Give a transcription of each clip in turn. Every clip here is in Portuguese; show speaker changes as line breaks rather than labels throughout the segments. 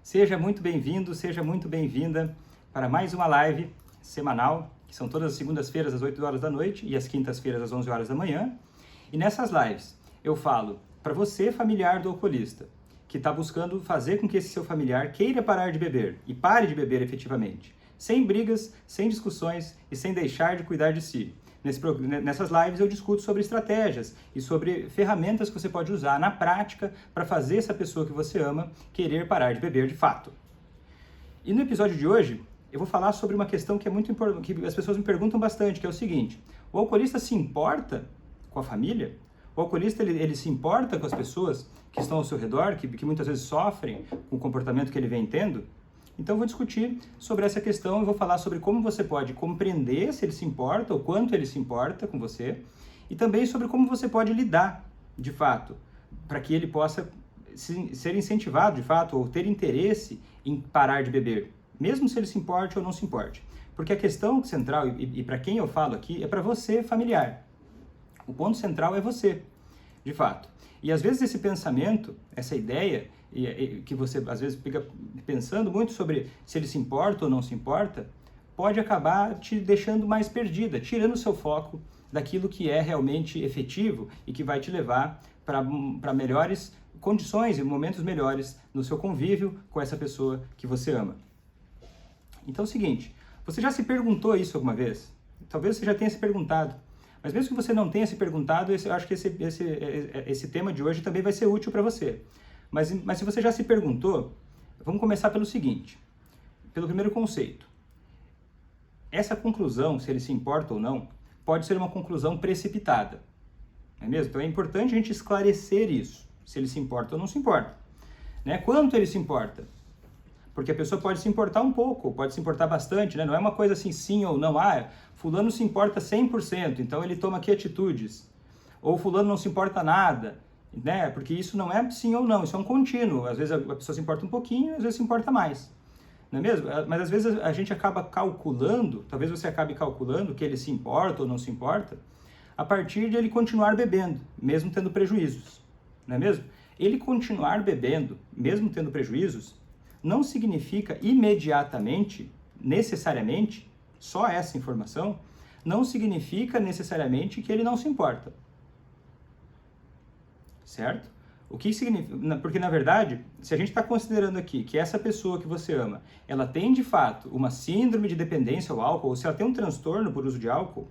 Seja muito bem-vindo, seja muito bem-vinda para mais uma live semanal, que são todas as segundas-feiras às 8 horas da noite e às quintas-feiras às 11 horas da manhã. E nessas lives eu falo para você, familiar do alcoolista, que está buscando fazer com que esse seu familiar queira parar de beber e pare de beber efetivamente, sem brigas, sem discussões e sem deixar de cuidar de si. Nessas lives eu discuto sobre estratégias e sobre ferramentas que você pode usar na prática para fazer essa pessoa que você ama querer parar de beber de fato. E no episódio de hoje eu vou falar sobre uma questão que é muito importante, que as pessoas me perguntam bastante, que é o seguinte: o alcoolista se importa com a família? O alcoolista ele se importa com as pessoas que estão ao seu redor, que muitas vezes sofrem com o comportamento que ele vem tendo? Então eu vou discutir sobre essa questão, eu vou falar sobre como você pode compreender se ele se importa, ou quanto ele se importa com você, e também sobre como você pode lidar, de fato, para que ele possa ser incentivado, de fato, ou ter interesse em parar de beber, mesmo se ele se importe ou não se importe. Porque a questão central, e para quem eu falo aqui, é para você, familiar. O ponto central é você, de fato. E às vezes esse pensamento, essa ideia, que você às vezes fica pensando muito sobre se ele se importa ou não se importa, pode acabar te deixando mais perdida, tirando o seu foco daquilo que é realmente efetivo e que vai te levar para melhores condições e momentos melhores no seu convívio com essa pessoa que você ama. Então é o seguinte, você já se perguntou isso alguma vez? Talvez você já tenha se perguntado. Mas mesmo que você não tenha se perguntado, eu acho que esse tema de hoje também vai ser útil para você. Mas se você já se perguntou, vamos começar pelo seguinte, pelo primeiro conceito. Essa conclusão, se ele se importa ou não, pode ser uma conclusão precipitada. Não é mesmo? Então é importante a gente esclarecer isso, se ele se importa ou não se importa. Né? Quanto ele se importa? Porque a pessoa pode se importar um pouco, pode se importar bastante, né? Não é uma coisa assim, sim ou não. Ah, fulano se importa 100%, então ele toma aqui atitudes. Ou fulano não se importa nada, né? Porque isso não é sim ou não, isso é um contínuo. Às vezes a pessoa se importa um pouquinho, às vezes se importa mais. Não é mesmo? Mas às vezes a gente acaba calculando, talvez você acabe calculando que ele se importa ou não se importa, a partir de ele continuar bebendo, mesmo tendo prejuízos. Não é mesmo? Ele continuar bebendo, mesmo tendo prejuízos, não significa imediatamente, necessariamente, só essa informação, não significa necessariamente que ele não se importa. Certo? O que significa? Porque, na verdade, se a gente está considerando aqui que essa pessoa que você ama, ela tem, de fato, uma síndrome de dependência ao álcool, ou se ela tem um transtorno por uso de álcool,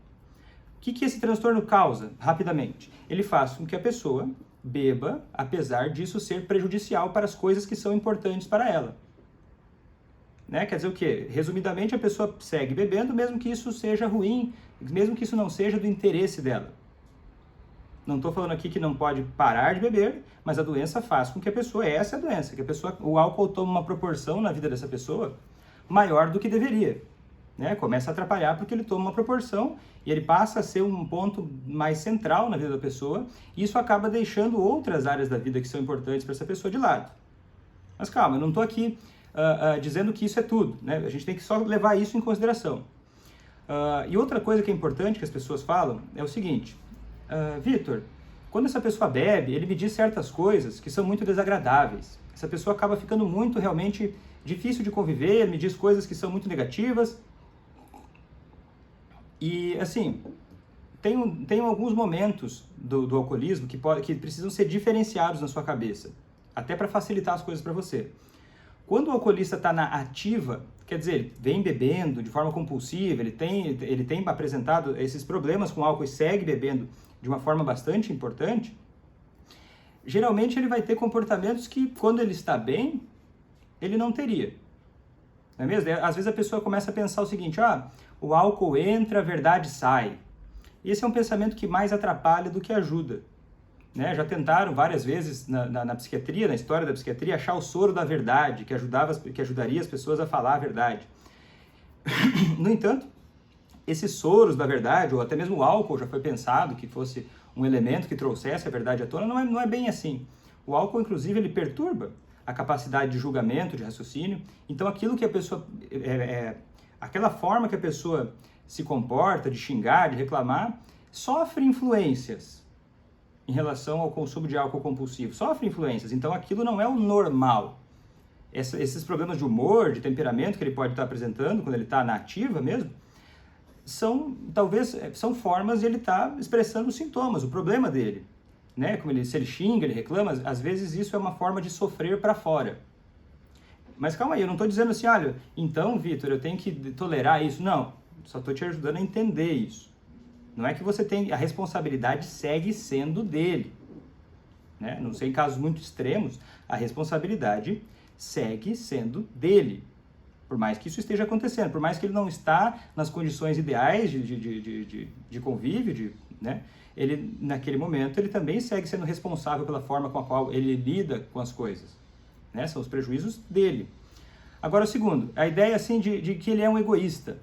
o que esse transtorno causa, rapidamente? Ele faz com que a pessoa beba, apesar disso ser prejudicial para as coisas que são importantes para ela. Né? Quer dizer o quê? Resumidamente, a pessoa segue bebendo, mesmo que isso seja ruim, mesmo que isso não seja do interesse dela. Não estou falando aqui que não pode parar de beber, mas a doença faz com que a pessoa, essa é a doença, que a pessoa, o álcool toma uma proporção na vida dessa pessoa maior do que deveria. Né? Começa a atrapalhar porque ele toma uma proporção e ele passa a ser um ponto mais central na vida da pessoa, e isso acaba deixando outras áreas da vida que são importantes para essa pessoa de lado. Mas calma, eu não estou aqui dizendo que isso é tudo, né? A gente tem que só levar isso em consideração. E outra coisa que é importante que as pessoas falam é o seguinte: Vitor, quando essa pessoa bebe, ele me diz certas coisas que são muito desagradáveis. Essa pessoa acaba ficando muito realmente difícil de conviver, ele me diz coisas que são muito negativas. E assim, tem alguns momentos do alcoolismo que precisam ser diferenciados na sua cabeça, até para facilitar as coisas para você. Quando o alcoolista está na ativa, quer dizer, ele vem bebendo de forma compulsiva, ele tem apresentado esses problemas com álcool e segue bebendo de uma forma bastante importante, geralmente ele vai ter comportamentos que, quando ele está bem, ele não teria. Não é mesmo? Às vezes a pessoa começa a pensar o seguinte: o álcool entra, a verdade sai. Esse é um pensamento que mais atrapalha do que ajuda. Né? Já tentaram várias vezes na psiquiatria, na história da psiquiatria, achar o soro da verdade, que ajudaria as pessoas a falar a verdade. No entanto, esses soros da verdade, ou até mesmo o álcool já foi pensado que fosse um elemento que trouxesse a verdade à tona, não é bem assim. O álcool, inclusive, ele perturba a capacidade de julgamento, de raciocínio. Então, aquilo que a pessoa... aquela forma que a pessoa se comporta, de xingar, de reclamar, sofre influências em relação ao consumo de álcool compulsivo. Sofre influências, então aquilo não é o normal. esses problemas de humor, de temperamento que ele pode estar apresentando quando ele está na ativa mesmo, são formas de ele estar expressando os sintomas, o problema dele, né? Se ele xinga, ele reclama, às vezes isso é uma forma de sofrer para fora. Mas calma aí, eu não estou dizendo assim, olha, então, Vitor, eu tenho que tolerar isso. Não, só estou te ajudando a entender isso. Não é que você tem, a responsabilidade segue sendo dele, né? Não sei, em casos muito extremos, a responsabilidade segue sendo dele. Por mais que isso esteja acontecendo, por mais que ele não está nas condições ideais de convívio, né? Ele, naquele momento, ele também segue sendo responsável pela forma com a qual ele lida com as coisas, né? São os prejuízos dele. Agora, o segundo, a ideia assim de que ele é um egoísta.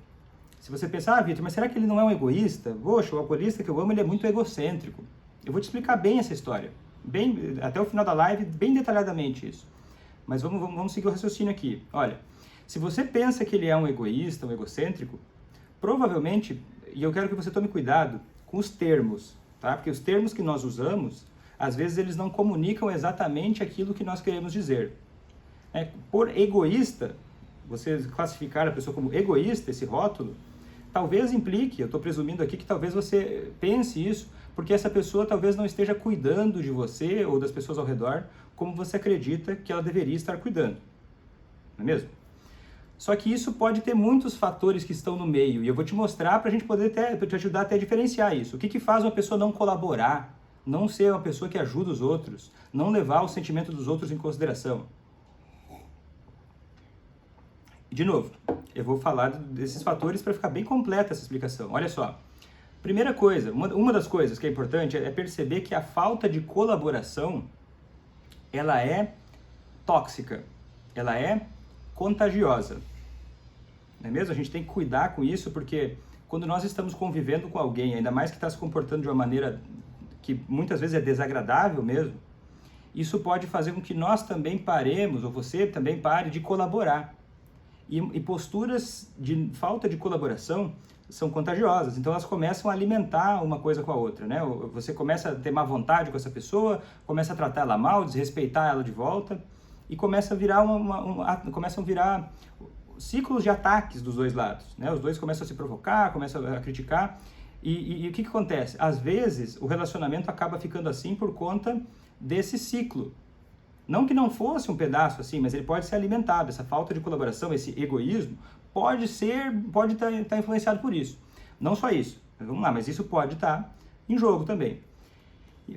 Se você pensar, Vitor, mas será que ele não é um egoísta? Poxa, o alcoolista que eu amo, ele é muito egocêntrico. Eu vou te explicar bem essa história, bem, até o final da live, bem detalhadamente isso. Mas vamos seguir o raciocínio aqui. Olha, se você pensa que ele é um egoísta, um egocêntrico, provavelmente, e eu quero que você tome cuidado com os termos, tá? Porque os termos que nós usamos, às vezes eles não comunicam exatamente aquilo que nós queremos dizer. Por egoísta, você classificar a pessoa como egoísta, esse rótulo, talvez implique, eu estou presumindo aqui que talvez você pense isso, porque essa pessoa talvez não esteja cuidando de você ou das pessoas ao redor como você acredita que ela deveria estar cuidando. Não é mesmo? Só que isso pode ter muitos fatores que estão no meio, e eu vou te mostrar para a gente poder te ajudar até a diferenciar isso. O que faz uma pessoa não colaborar, não ser uma pessoa que ajuda os outros, não levar o sentimento dos outros em consideração? De novo, eu vou falar desses fatores para ficar bem completa essa explicação. Olha só, primeira coisa, uma das coisas que é importante é perceber que a falta de colaboração, ela é tóxica, ela é contagiosa. Não é mesmo? A gente tem que cuidar com isso, porque quando nós estamos convivendo com alguém, ainda mais que está se comportando de uma maneira que muitas vezes é desagradável mesmo, isso pode fazer com que nós também paremos, ou você também pare de colaborar. E posturas de falta de colaboração são contagiosas, então elas começam a alimentar uma coisa com a outra, né? Você começa a ter má vontade com essa pessoa, começa a tratar ela mal, desrespeitar ela de volta, e começa a virar começam a virar ciclos de ataques dos dois lados, né? Os dois começam a se provocar, começam a criticar, e o que acontece? Às vezes o relacionamento acaba ficando assim por conta desse ciclo. Não que não fosse um pedaço assim, mas ele pode ser alimentado. Essa falta de colaboração, esse egoísmo, pode estar influenciado por isso. Não só isso, vamos lá, mas isso pode estar em jogo também.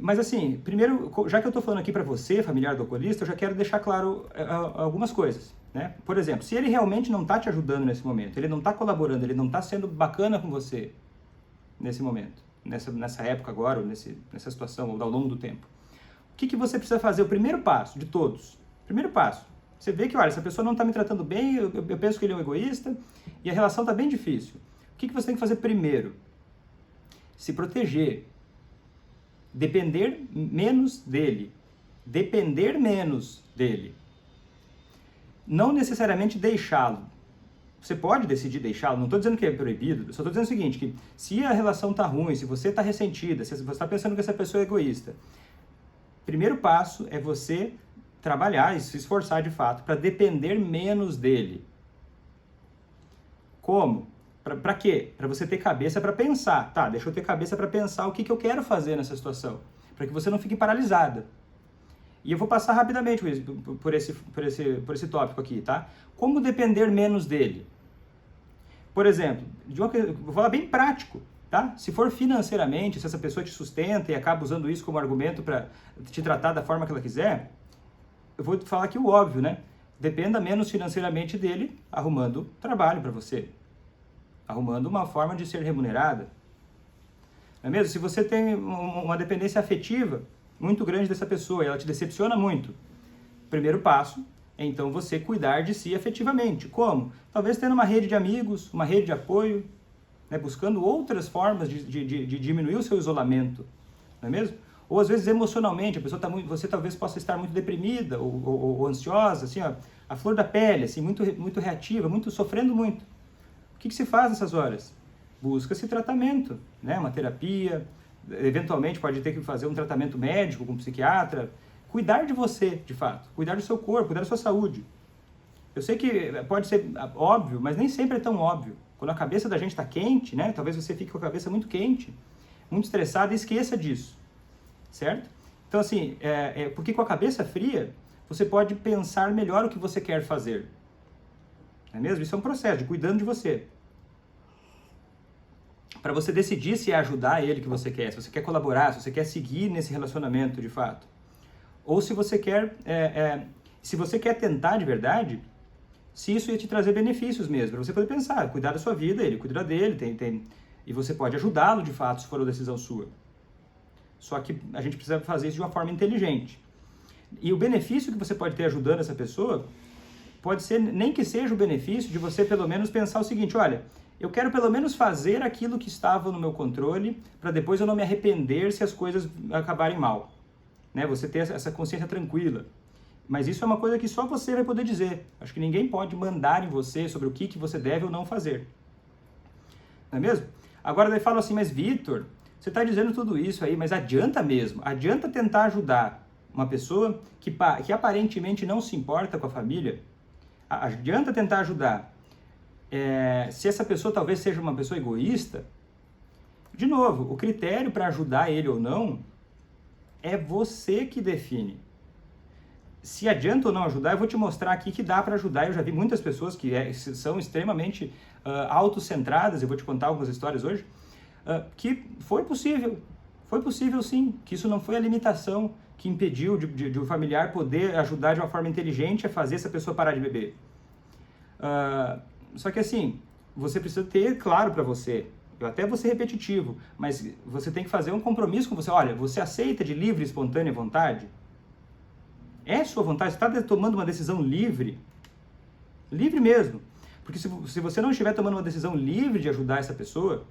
Mas assim, primeiro, já que eu estou falando aqui para você, familiar do alcoolista, eu já quero deixar claro algumas coisas, né? Por exemplo, se ele realmente não está te ajudando nesse momento, ele não está colaborando, ele não está sendo bacana com você nesse momento, nessa época agora, ou nessa situação, ou ao longo do tempo, o que você precisa fazer? O primeiro passo de todos. Primeiro passo. Você vê que, olha, essa pessoa não está me tratando bem, eu penso que ele é um egoísta, e a relação está bem difícil. O que você tem que fazer primeiro? Se proteger. Depender menos dele. Depender menos dele. Não necessariamente deixá-lo. Você pode decidir deixá-lo, não estou dizendo que é proibido, só estou dizendo o seguinte, que se a relação está ruim, se você está ressentida, se você está pensando que essa pessoa é egoísta, primeiro passo é você trabalhar e se esforçar de fato para depender menos dele. Como? Para quê? Para você ter cabeça para pensar. Tá, deixa eu ter cabeça para pensar o que eu quero fazer nessa situação. Para que você não fique paralisada. E eu vou passar rapidamente por esse tópico aqui, tá? Como depender menos dele? Por exemplo, vou falar bem prático. Tá? Se for financeiramente, se essa pessoa te sustenta e acaba usando isso como argumento para te tratar da forma que ela quiser, eu vou falar aqui o óbvio, né? Dependa menos financeiramente dele arrumando trabalho para você, arrumando uma forma de ser remunerada. Não é mesmo? Se você tem uma dependência afetiva muito grande dessa pessoa e ela te decepciona muito, o primeiro passo é então você cuidar de si afetivamente. Como? Talvez tendo uma rede de amigos, uma rede de apoio, né, buscando outras formas de diminuir o seu isolamento, não é mesmo? Ou às vezes emocionalmente, a pessoa você talvez possa estar muito deprimida ou ansiosa, assim, ó, a flor da pele, assim, muito reativa, sofrendo muito. O que se faz nessas horas? Busca-se tratamento, né, uma terapia, eventualmente pode ter que fazer um tratamento médico com um psiquiatra, cuidar de você, de fato, cuidar do seu corpo, cuidar da sua saúde. Eu sei que pode ser óbvio, mas nem sempre é tão óbvio. Quando a cabeça da gente está quente, né? Talvez você fique com a cabeça muito quente, muito estressado e esqueça disso, certo? Então, assim, porque com a cabeça fria, você pode pensar melhor o que você quer fazer. Não é mesmo? Isso é um processo de cuidando de você. Para você decidir se é ajudar ele que você quer, se você quer colaborar, se você quer seguir nesse relacionamento de fato. Ou se você quer, se você quer tentar de verdade, se isso ia te trazer benefícios mesmo, para você poder pensar, cuidar da sua vida, ele cuidar dele, e você pode ajudá-lo de fato, se for uma decisão sua. Só que a gente precisa fazer isso de uma forma inteligente. E o benefício que você pode ter ajudando essa pessoa, pode ser, nem que seja o benefício de você pelo menos pensar o seguinte, olha, eu quero pelo menos fazer aquilo que estava no meu controle, para depois eu não me arrepender se as coisas acabarem mal. Né? Você ter essa consciência tranquila. Mas isso é uma coisa que só você vai poder dizer. Acho que ninguém pode mandar em você sobre o que você deve ou não fazer. Não é mesmo? Agora daí fala assim, mas Vitor, você está dizendo tudo isso aí, mas adianta mesmo? Adianta tentar ajudar uma pessoa que aparentemente não se importa com a família? Adianta tentar ajudar se essa pessoa talvez seja uma pessoa egoísta? De novo, o critério para ajudar ele ou não é você que define. Se adianta ou não ajudar, eu vou te mostrar aqui que dá para ajudar. Eu já vi muitas pessoas que são extremamente autocentradas, eu vou te contar algumas histórias hoje, que foi possível sim, que isso não foi a limitação que impediu de um familiar poder ajudar de uma forma inteligente a fazer essa pessoa parar de beber. Só que assim, você precisa ter claro para você, eu até vou ser repetitivo, mas você tem que fazer um compromisso com você. Olha, você aceita de livre e espontânea vontade? É sua vontade? Você está tomando uma decisão livre? Livre mesmo. Porque se você não estiver tomando uma decisão livre de ajudar essa pessoa,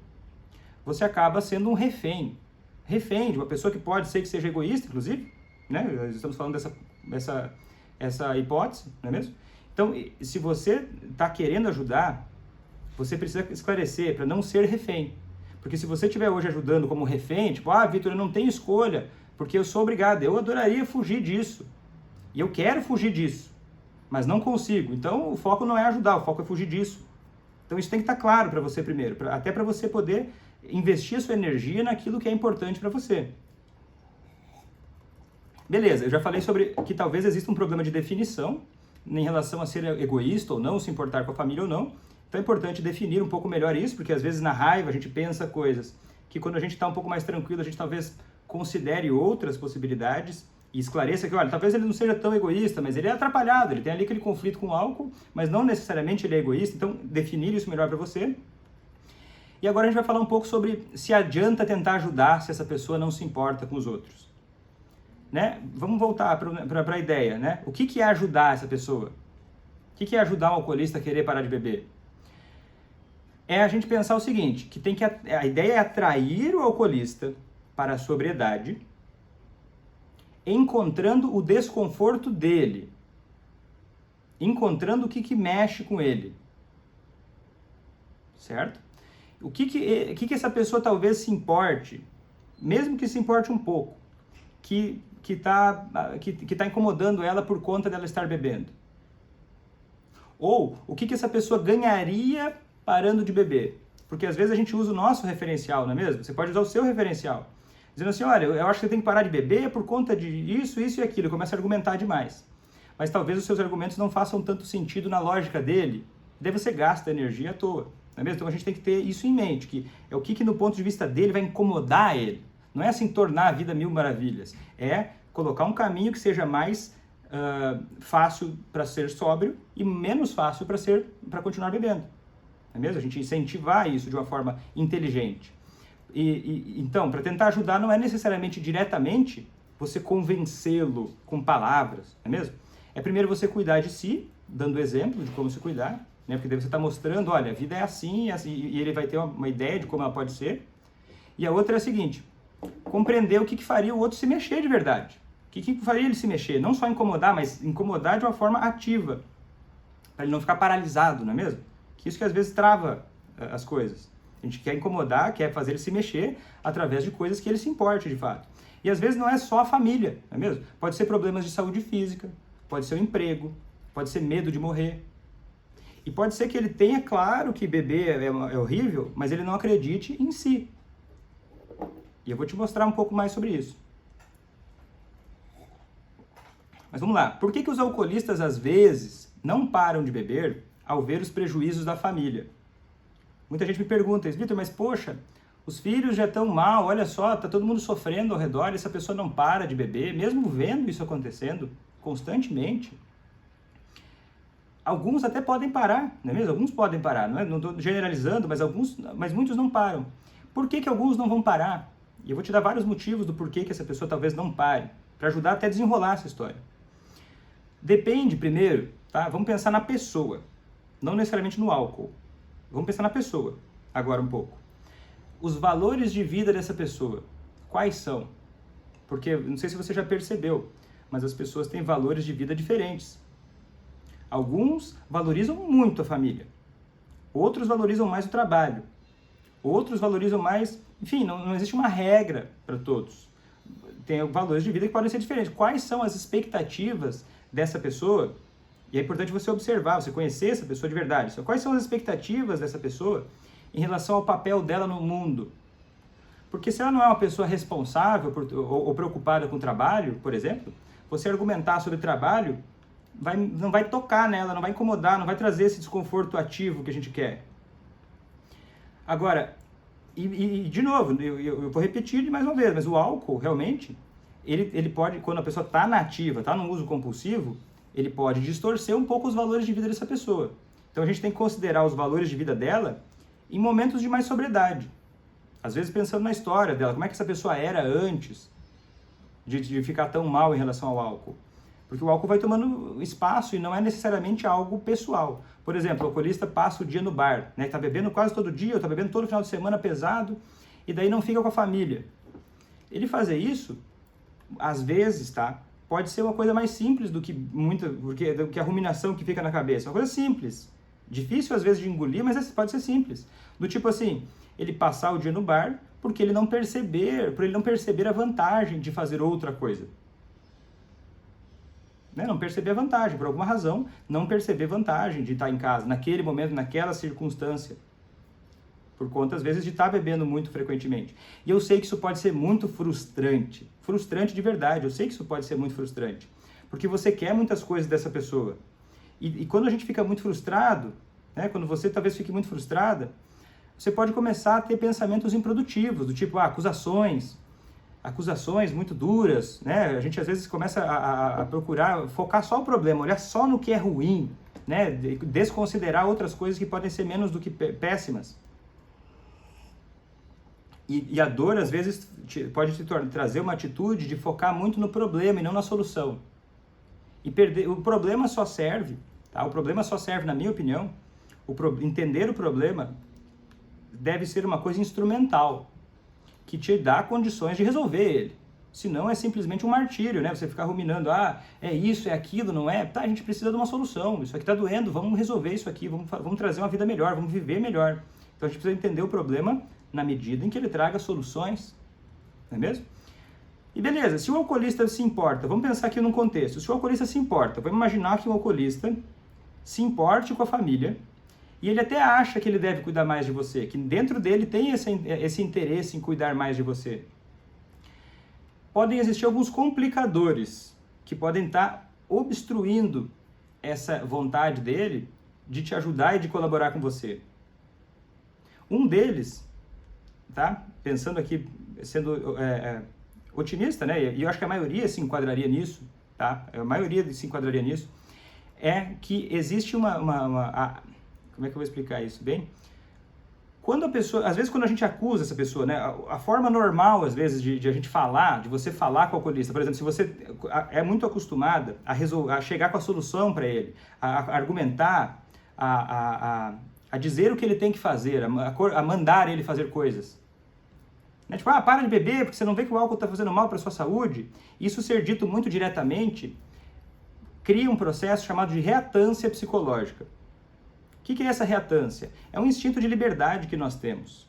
você acaba sendo um refém. Refém de uma pessoa que pode ser que seja egoísta, inclusive, né? Nós estamos falando essa hipótese, não é mesmo? Então, se você está querendo ajudar, você precisa esclarecer para não ser refém. Porque se você estiver hoje ajudando como refém, tipo, Vitor, eu não tenho escolha, porque eu sou obrigado, eu adoraria fugir disso. E eu quero fugir disso, mas não consigo. Então, o foco não é ajudar, o foco é fugir disso. Então, isso tem que estar claro para você primeiro, até para você poder investir a sua energia naquilo que é importante para você. Beleza, eu já falei sobre que talvez exista um problema de definição em relação a ser egoísta ou não, se importar com a família ou não. Então, é importante definir um pouco melhor isso, porque às vezes na raiva a gente pensa coisas que quando a gente está um pouco mais tranquilo, a gente talvez considere outras possibilidades e esclareça que, olha, talvez ele não seja tão egoísta, mas ele é atrapalhado, ele tem ali aquele conflito com o álcool, mas não necessariamente ele é egoísta, então definir isso melhor para você. E agora a gente vai falar um pouco sobre se adianta tentar ajudar se essa pessoa não se importa com os outros. Né? Vamos voltar para a ideia, né? O que é ajudar essa pessoa? O que é ajudar um alcoolista a querer parar de beber? É a gente pensar o seguinte, que a ideia é atrair o alcoolista para a sobriedade, encontrando o desconforto dele, encontrando o que mexe com ele, certo? O que essa pessoa talvez se importe, mesmo que se importe um pouco, que tá incomodando ela por conta dela estar bebendo. Ou o que essa pessoa ganharia parando de beber. Porque às vezes a gente usa o nosso referencial, não é mesmo? Você pode usar o seu referencial. Dizendo assim, olha, eu acho que você tem que parar de beber por conta de isso e aquilo. E começa a argumentar demais. Mas talvez os seus argumentos não façam tanto sentido na lógica dele. Daí você gasta energia à toa. Não é mesmo? Então a gente tem que ter isso em mente, que é o que no ponto de vista dele vai incomodar ele. Não é assim tornar a vida mil maravilhas. É colocar um caminho que seja mais fácil para ser sóbrio e menos fácil para continuar bebendo. Não é mesmo? A gente incentivar isso de uma forma inteligente. Então, para tentar ajudar, não é necessariamente diretamente você convencê-lo com palavras, não é mesmo? É primeiro você cuidar de si, dando exemplo de como se cuidar, né? Porque daí você está mostrando, olha, a vida é assim, e ele vai ter uma ideia de como ela pode ser. E a outra é a seguinte, compreender o que faria o outro se mexer de verdade. O que faria ele se mexer? Não só incomodar, mas incomodar de uma forma ativa, para ele não ficar paralisado, não é mesmo? Que isso que às vezes trava as coisas. A gente quer incomodar, quer fazer ele se mexer através de coisas que ele se importe de fato. E às vezes não é só a família, não é mesmo? Pode ser problemas de saúde física, pode ser o emprego, pode ser medo de morrer, E pode ser que ele tenha, claro que beber é horrível, mas ele não acredite em si. E eu vou te mostrar um pouco mais sobre isso. Mas vamos lá. Por que os alcoolistas, às vezes, não param de beber ao ver os prejuízos da família? Muita gente me pergunta, Vitor, mas poxa, os filhos já estão mal, olha só, está todo mundo sofrendo ao redor e essa pessoa não para de beber, mesmo vendo isso acontecendo constantemente. Alguns até podem parar, não é mesmo? Alguns podem parar, não estou generalizando, mas muitos não param. Por que alguns não vão parar? E eu vou te dar vários motivos do porquê que essa pessoa talvez não pare, para ajudar até a desenrolar essa história. Depende, primeiro, tá? Vamos pensar na pessoa, não necessariamente no álcool. Vamos pensar na pessoa, agora um pouco. Os valores de vida dessa pessoa, quais são? Porque, não sei se você já percebeu, mas as pessoas têm valores de vida diferentes. Alguns valorizam muito a família, outros valorizam mais o trabalho, outros valorizam mais... Enfim, não existe uma regra para todos. Tem valores de vida que podem ser diferentes. Quais são as expectativas dessa pessoa? E é importante você observar, você conhecer essa pessoa de verdade. Quais são as expectativas dessa pessoa em relação ao papel dela no mundo? Porque se ela não é uma pessoa responsável ou preocupada com o trabalho, por exemplo, você argumentar sobre trabalho não vai tocar nela, não vai incomodar, não vai trazer esse desconforto ativo que a gente quer. Agora, de novo, eu vou repetir mais uma vez, mas o álcool, realmente, ele pode, quando a pessoa está nativa, está no uso compulsivo, ele pode distorcer um pouco os valores de vida dessa pessoa. Então a gente tem que considerar os valores de vida dela em momentos de mais sobriedade. Às vezes pensando na história dela, como é que essa pessoa era antes de ficar tão mal em relação ao álcool. Porque o álcool vai tomando espaço e não é necessariamente algo pessoal. Por exemplo, o alcoolista passa o dia no bar, né? Está bebendo quase todo dia, está bebendo todo final de semana pesado, e daí não fica com a família. Ele fazer isso, às vezes, tá? Pode ser uma coisa mais simples do que a ruminação que fica na cabeça. Uma coisa simples. Difícil, às vezes, de engolir, mas pode ser simples. Do tipo assim, ele passar o dia no bar por ele não perceber a vantagem de fazer outra coisa. Né? Não perceber a vantagem, por alguma razão, não perceber vantagem de estar em casa, naquele momento, naquela circunstância. Por conta, às vezes, de estar bebendo muito frequentemente. E eu sei que isso pode ser muito frustrante. Frustrante de verdade, eu sei que isso pode ser muito frustrante. Porque você quer muitas coisas dessa pessoa. E quando a gente fica muito frustrado, né, quando você talvez fique muito frustrada, você pode começar a ter pensamentos improdutivos, do tipo, acusações muito duras, né? A gente às vezes começa a procurar focar só o problema, olhar só no que é ruim, né? Desconsiderar outras coisas que podem ser menos do que péssimas. E a dor, às vezes, pode trazer uma atitude de focar muito no problema e não na solução. O problema só serve, tá? O problema só serve, na minha opinião, entender o problema deve ser uma coisa instrumental, que te dá condições de resolver ele. Senão é simplesmente um martírio, né? Você ficar ruminando, é isso, é aquilo, não é? Tá, a gente precisa de uma solução, isso aqui tá doendo, vamos resolver isso aqui, vamos trazer uma vida melhor, vamos viver melhor. Então a gente precisa entender o problema na medida em que ele traga soluções, não é mesmo? E beleza, se o alcoolista se importa, vamos pensar aqui num contexto, se o alcoolista se importa, vamos imaginar que o alcoolista se importe com a família, e ele até acha que ele deve cuidar mais de você, que dentro dele tem esse interesse em cuidar mais de você. Podem existir alguns complicadores que podem estar obstruindo essa vontade dele de te ajudar e de colaborar com você. Um deles, tá? Pensando aqui, sendo otimista, né? E eu acho que a maioria se enquadraria nisso, tá? A maioria se enquadraria nisso, é que existe como é que eu vou explicar isso bem? Quando a pessoa, às vezes quando a gente acusa essa pessoa, né, a forma normal, às vezes, de a gente falar, de você falar com o alcoolista, por exemplo, se você é muito acostumada a chegar com a solução para ele, a argumentar, a dizer o que ele tem que fazer, a mandar ele fazer coisas. Né? Tipo, para de beber porque você não vê que o álcool está fazendo mal para a sua saúde. Isso ser dito muito diretamente cria um processo chamado de reatância psicológica. O que é essa reatância? É um instinto de liberdade que nós temos,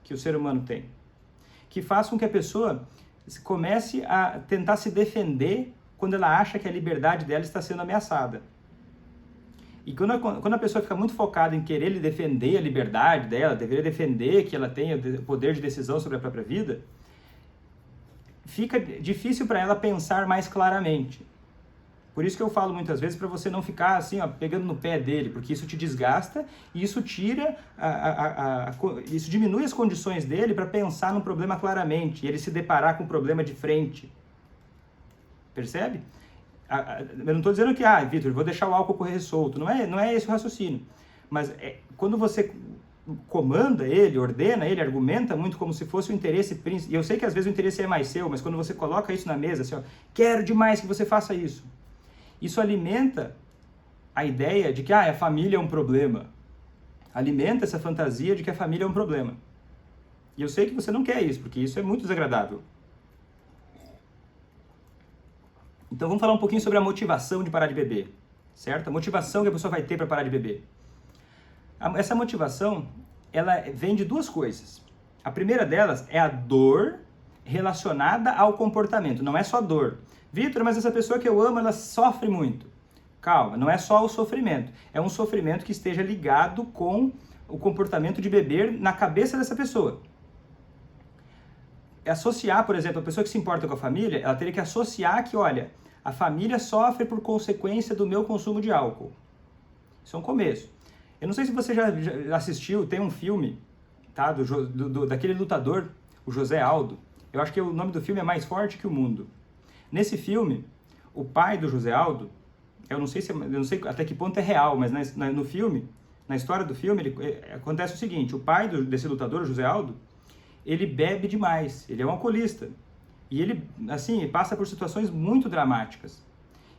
que o ser humano tem, que faz com que a pessoa comece a tentar se defender quando ela acha que a liberdade dela está sendo ameaçada. E quando a pessoa fica muito focada em querer defender a liberdade dela, deveria defender que ela tenha poder de decisão sobre a própria vida, fica difícil para ela pensar mais claramente. Por isso que eu falo muitas vezes para você não ficar assim, ó, pegando no pé dele, porque isso te desgasta e isso tira, isso diminui as condições dele para pensar no problema claramente e ele se deparar com o problema de frente. Percebe? Eu não estou dizendo que, Vitor, vou deixar o álcool correr solto. Não é esse o raciocínio. Mas quando você comanda ele, ordena ele, argumenta muito como se fosse o interesse príncipe. E eu sei que às vezes o interesse é mais seu, mas quando você coloca isso na mesa, assim, ó, quero demais que você faça isso. Isso alimenta a ideia de que a família é um problema. Alimenta essa fantasia de que a família é um problema. E eu sei que você não quer isso, porque isso é muito desagradável. Então vamos falar um pouquinho sobre a motivação de parar de beber, certo? A motivação que a pessoa vai ter para parar de beber. Essa motivação, ela vem de duas coisas. A primeira delas é a dor relacionada ao comportamento, não é só dor. Vitor, mas essa pessoa que eu amo, ela sofre muito. Calma, não é só o sofrimento. É um sofrimento que esteja ligado com o comportamento de beber na cabeça dessa pessoa. Associar, por exemplo, a pessoa que se importa com a família, ela teria que associar que, olha, a família sofre por consequência do meu consumo de álcool. Isso é um começo. Eu não sei se você já assistiu, tem um filme, tá, daquele lutador, o José Aldo. Eu acho que o nome do filme é Mais Forte que o Mundo. Nesse filme, o pai do José Aldo, eu não sei até que ponto é real, mas no filme, na história do filme, acontece o seguinte: o pai desse lutador, José Aldo, ele bebe demais, ele é um alcoolista. E ele, assim, passa por situações muito dramáticas.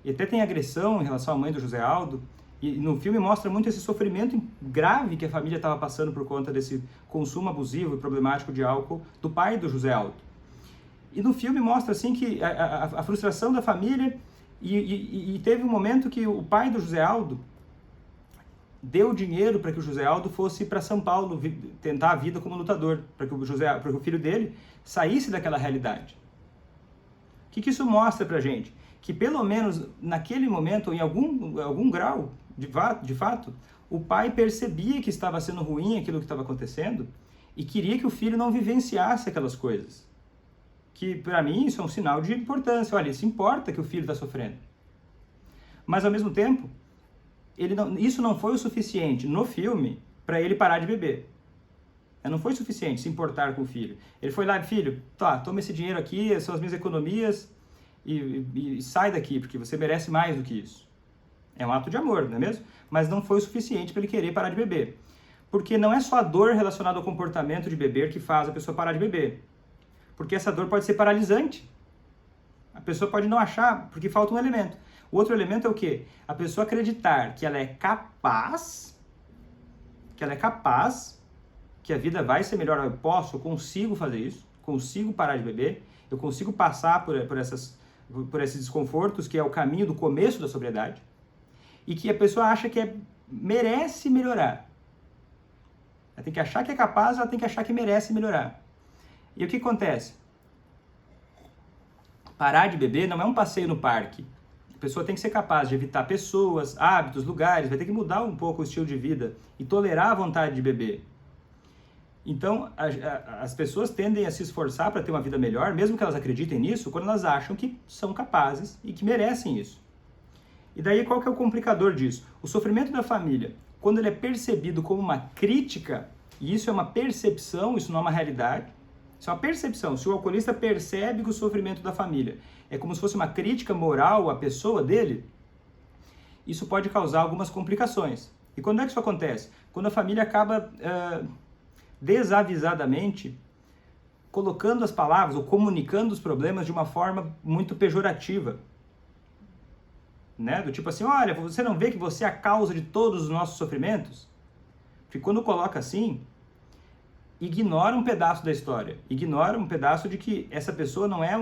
E até tem agressão em relação à mãe do José Aldo. E no filme mostra muito esse sofrimento grave que a família estava passando por conta desse consumo abusivo e problemático de álcool do pai do José Aldo. E no filme mostra, assim, que a frustração da família e teve um momento que o pai do José Aldo deu dinheiro para que o José Aldo fosse para São Paulo tentar a vida como lutador, para que o filho dele saísse daquela realidade. O que isso mostra para a gente? Que pelo menos naquele momento, em algum grau, de fato, o pai percebia que estava sendo ruim aquilo que estava acontecendo e queria que o filho não vivenciasse aquelas coisas. Que para mim isso é um sinal de importância. Olha, isso importa que o filho está sofrendo. Mas ao mesmo tempo, isso não foi o suficiente no filme para ele parar de beber. Não foi suficiente se importar com o filho. Ele foi lá, filho, toma esse dinheiro aqui, são as minhas economias e sai daqui, porque você merece mais do que isso. É um ato de amor, não é mesmo? Mas não foi o suficiente para ele querer parar de beber. Porque não é só a dor relacionada ao comportamento de beber que faz a pessoa parar de beber. Porque essa dor pode ser paralisante. A pessoa pode não achar, porque falta um elemento. O outro elemento é o quê? A pessoa acreditar que ela é capaz, que a vida vai ser melhor, eu consigo fazer isso, consigo parar de beber, eu consigo passar por esses desconfortos, que é o caminho do começo da sobriedade, e que a pessoa acha que merece melhorar. Ela tem que achar que é capaz, ela tem que achar que merece melhorar. E o que acontece? Parar de beber não é um passeio no parque. A pessoa tem que ser capaz de evitar pessoas, hábitos, lugares, vai ter que mudar um pouco o estilo de vida e tolerar a vontade de beber. Então, as pessoas tendem a se esforçar para ter uma vida melhor, mesmo que elas acreditem nisso, quando elas acham que são capazes e que merecem isso. E daí, qual que é o complicador disso? O sofrimento da família, quando ele é percebido como uma crítica, e isso é uma percepção, isso não é uma realidade, isso é uma percepção. Se o alcoolista percebe que o sofrimento da família é como se fosse uma crítica moral à pessoa dele, isso pode causar algumas complicações. E quando é que isso acontece? Quando a família acaba desavisadamente colocando as palavras ou comunicando os problemas de uma forma muito pejorativa. Né? Do tipo assim, olha, você não vê que você é a causa de todos os nossos sofrimentos? Porque quando coloca assim, ignora um pedaço da história, ignora um pedaço de que essa pessoa não é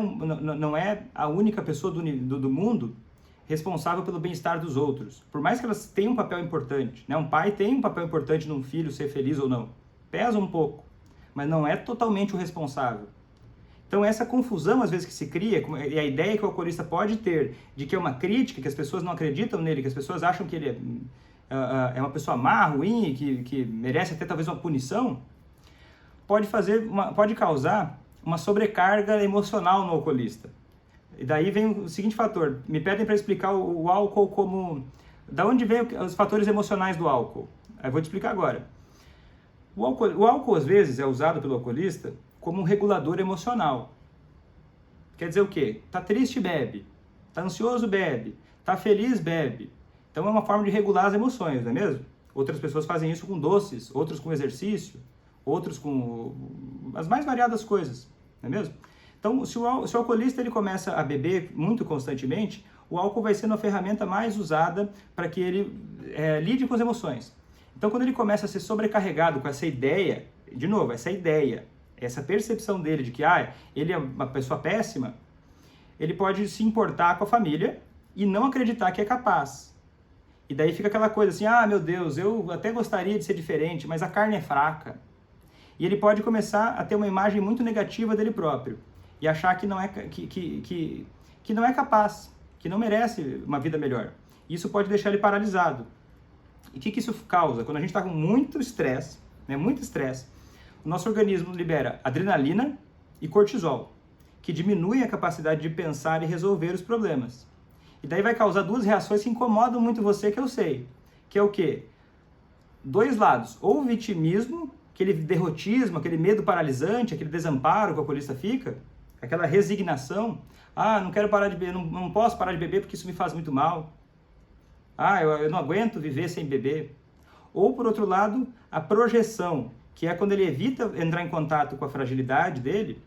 a única pessoa do mundo responsável pelo bem-estar dos outros. Por mais que elas tenham um papel importante, né? Um pai tem um papel importante num filho ser feliz ou não. Pesa um pouco, mas não é totalmente o responsável. Então essa confusão às vezes que se cria, e a ideia que o alcoolista pode ter de que é uma crítica, que as pessoas não acreditam nele, que as pessoas acham que ele é uma pessoa má, ruim, que merece até talvez uma punição, pode causar uma sobrecarga emocional no alcoolista. E daí vem o seguinte fator, me pedem para explicar o álcool como... Da onde vem os fatores emocionais do álcool? Eu vou te explicar agora. O álcool, às vezes, é usado pelo alcoolista como um regulador emocional. Quer dizer o quê? Tá triste, bebe. Tá ansioso, bebe. Tá feliz, bebe. Então é uma forma de regular as emoções, não é mesmo? Outras pessoas fazem isso com doces, outros com exercício, outros com as mais variadas coisas, não é mesmo? Então, se o alcoolista ele começa a beber muito constantemente, o álcool vai ser uma ferramenta mais usada para que ele lide com as emoções. Então, quando ele começa a ser sobrecarregado com essa ideia, de novo, essa percepção dele de que ele é uma pessoa péssima, ele pode se importar com a família e não acreditar que é capaz. E daí fica aquela coisa assim, meu Deus, eu até gostaria de ser diferente, mas a carne é fraca. E ele pode começar a ter uma imagem muito negativa dele próprio e achar que não é, que não é capaz, que não merece uma vida melhor. Isso pode deixar ele paralisado. E o que isso causa? Quando a gente está com muito estresse, o nosso organismo libera adrenalina e cortisol, que diminuem a capacidade de pensar e resolver os problemas. E daí vai causar duas reações que incomodam muito você, que eu sei. Que é o quê? Dois lados. Ou o vitimismo, aquele derrotismo, aquele medo paralisante, aquele desamparo que o alcoolista fica, aquela resignação. Não quero parar de beber, não posso parar de beber porque isso me faz muito mal. Eu não aguento viver sem beber. Ou, por outro lado, a projeção, que é quando ele evita entrar em contato com a fragilidade dele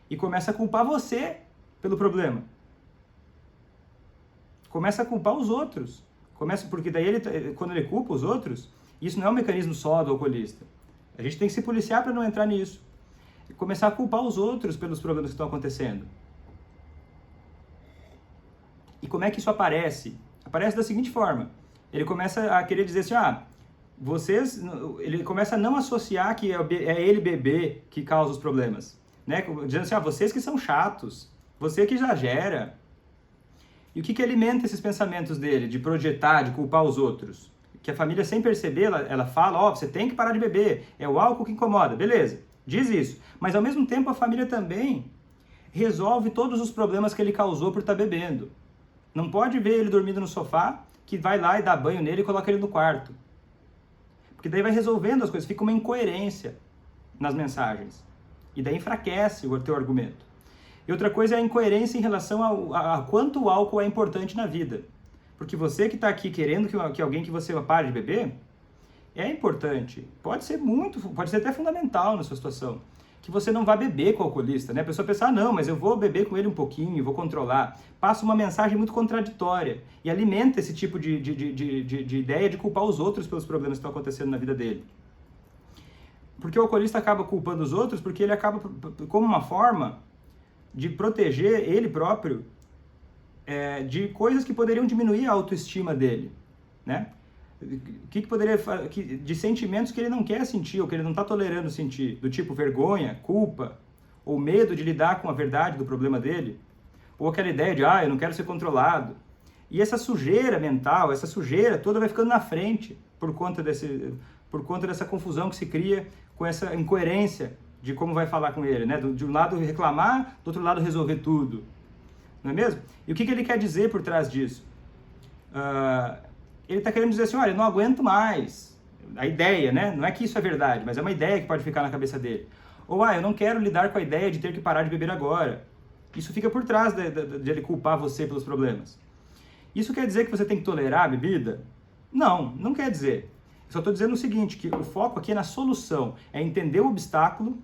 e começa a culpar você pelo problema. Começa a culpar os outros. Porque daí, quando ele culpa os outros, isso não é um mecanismo só do alcoolista. A gente tem que se policiar para não entrar nisso. E começar a culpar os outros pelos problemas que estão acontecendo. E como é que isso aparece? Aparece da seguinte forma. Ele começa a querer dizer assim, ele começa a não associar que é ele beber que causa os problemas. Né? Dizendo assim, vocês que são chatos, você que exagera. E o que alimenta esses pensamentos dele, de projetar, de culpar os outros? Que a família, sem perceber, ela fala, você tem que parar de beber, é o álcool que incomoda, beleza, diz isso. Mas ao mesmo tempo a família também resolve todos os problemas que ele causou por estar bebendo. Não pode ver ele dormindo no sofá, que vai lá e dá banho nele e coloca ele no quarto. Porque daí vai resolvendo as coisas, fica uma incoerência nas mensagens. E daí enfraquece o teu argumento. E outra coisa é a incoerência em relação a quanto o álcool é importante na vida. Porque você que está aqui querendo que alguém que você pare de beber, é importante. Pode ser até fundamental na sua situação. Que você não vá beber com o alcoolista, né? A pessoa pensa, não, mas eu vou beber com ele um pouquinho, vou controlar. Passa uma mensagem muito contraditória e alimenta esse tipo de ideia de culpar os outros pelos problemas que estão acontecendo na vida dele. Porque o alcoolista acaba culpando os outros porque ele acaba como uma forma de proteger ele próprio de coisas que poderiam diminuir a autoestima dele, né? De sentimentos que ele não quer sentir, ou que ele não está tolerando sentir, do tipo vergonha, culpa, ou medo de lidar com a verdade do problema dele, ou aquela ideia de, eu não quero ser controlado. E essa sujeira mental, essa sujeira toda vai ficando na frente por conta dessa confusão que se cria com essa incoerência de como vai falar com ele, né? De um lado reclamar, do outro lado resolver tudo. Não é mesmo? E o que ele quer dizer por trás disso? Ele está querendo dizer assim, eu não aguento mais. A ideia, né? Não é que isso é verdade, mas é uma ideia que pode ficar na cabeça dele. Ou, eu não quero lidar com a ideia de ter que parar de beber agora. Isso fica por trás de ele culpar você pelos problemas. Isso quer dizer que você tem que tolerar a bebida? Não quer dizer. Eu só estou dizendo o seguinte, que o foco aqui é na solução, é entender o obstáculo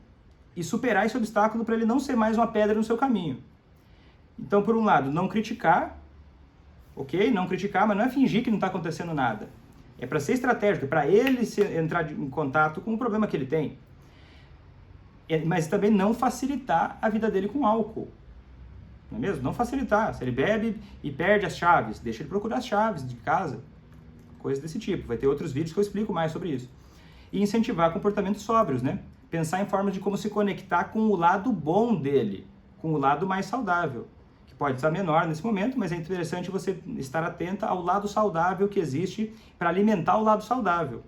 e superar esse obstáculo para ele não ser mais uma pedra no seu caminho. Então, por um lado, não criticar, ok? Não criticar, mas não é fingir que não está acontecendo nada. É para ser estratégico, é para ele entrar em contato com o problema que ele tem. Mas também não facilitar a vida dele com álcool. Não é mesmo? Não facilitar. Se ele bebe e perde as chaves, deixa ele procurar as chaves de casa. Coisas desse tipo. Vai ter outros vídeos que eu explico mais sobre isso. E incentivar comportamentos sóbrios, né? Pensar em formas de como se conectar com o lado bom dele, com o lado mais saudável. Que pode estar menor nesse momento, mas é interessante você estar atenta ao lado saudável que existe para alimentar o lado saudável.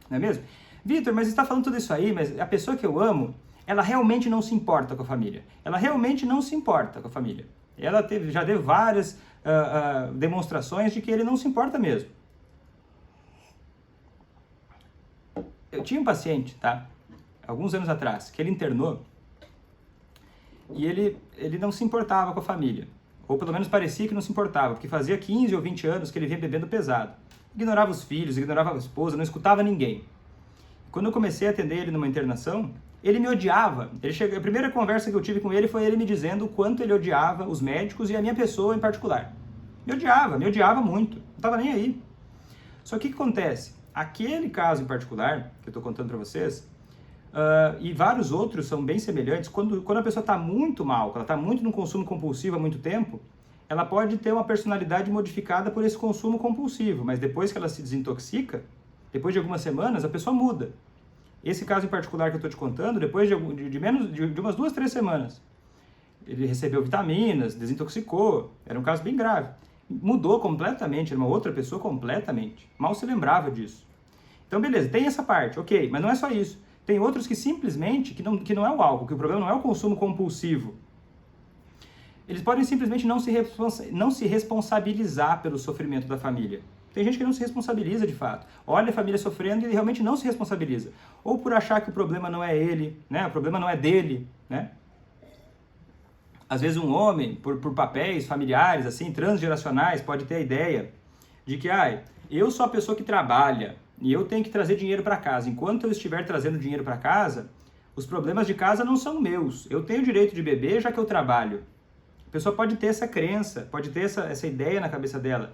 Não é mesmo? Vitor, mas você está falando tudo isso aí, mas a pessoa que eu amo, ela realmente não se importa com a família. Ela realmente não se importa com a família. Ela já deu várias demonstrações de que ele não se importa mesmo. Eu tinha um paciente, tá? Alguns anos atrás, que ele internou e ele não se importava com a família. Ou pelo menos parecia que não se importava, porque fazia 15 ou 20 anos que ele vinha bebendo pesado. Ignorava os filhos, ignorava a esposa, não escutava ninguém. Quando eu comecei a atender ele numa internação, ele me odiava. A primeira conversa que eu tive com ele foi ele me dizendo o quanto ele odiava os médicos e a minha pessoa em particular. Me odiava muito. Não estava nem aí. Só que o que acontece? Aquele caso em particular, que eu estou contando para vocês, e vários outros são bem semelhantes, quando a pessoa está muito mal, quando ela está muito no consumo compulsivo há muito tempo, ela pode ter uma personalidade modificada por esse consumo compulsivo, mas depois que ela se desintoxica, depois de algumas semanas, a pessoa muda. Esse caso em particular que eu estou te contando, depois de umas 2, 3 semanas, ele recebeu vitaminas, desintoxicou, era um caso bem grave. Mudou completamente, era uma outra pessoa completamente. Mal se lembrava disso. Então, beleza, tem essa parte, ok, mas não é só isso. Tem outros que simplesmente, que não é o álcool, que o problema não é o consumo compulsivo. Eles podem simplesmente não se responsabilizar pelo sofrimento da família. Tem gente que não se responsabiliza de fato. Olha a família sofrendo e realmente não se responsabiliza. Ou por achar que o problema não é ele, né? O problema não é dele, né? Às vezes um homem, por papéis familiares, assim, transgeracionais, pode ter a ideia de que, eu sou a pessoa que trabalha e eu tenho que trazer dinheiro para casa. Enquanto eu estiver trazendo dinheiro para casa, os problemas de casa não são meus. Eu tenho o direito de beber já que eu trabalho. A pessoa pode ter essa crença, pode ter essa ideia na cabeça dela,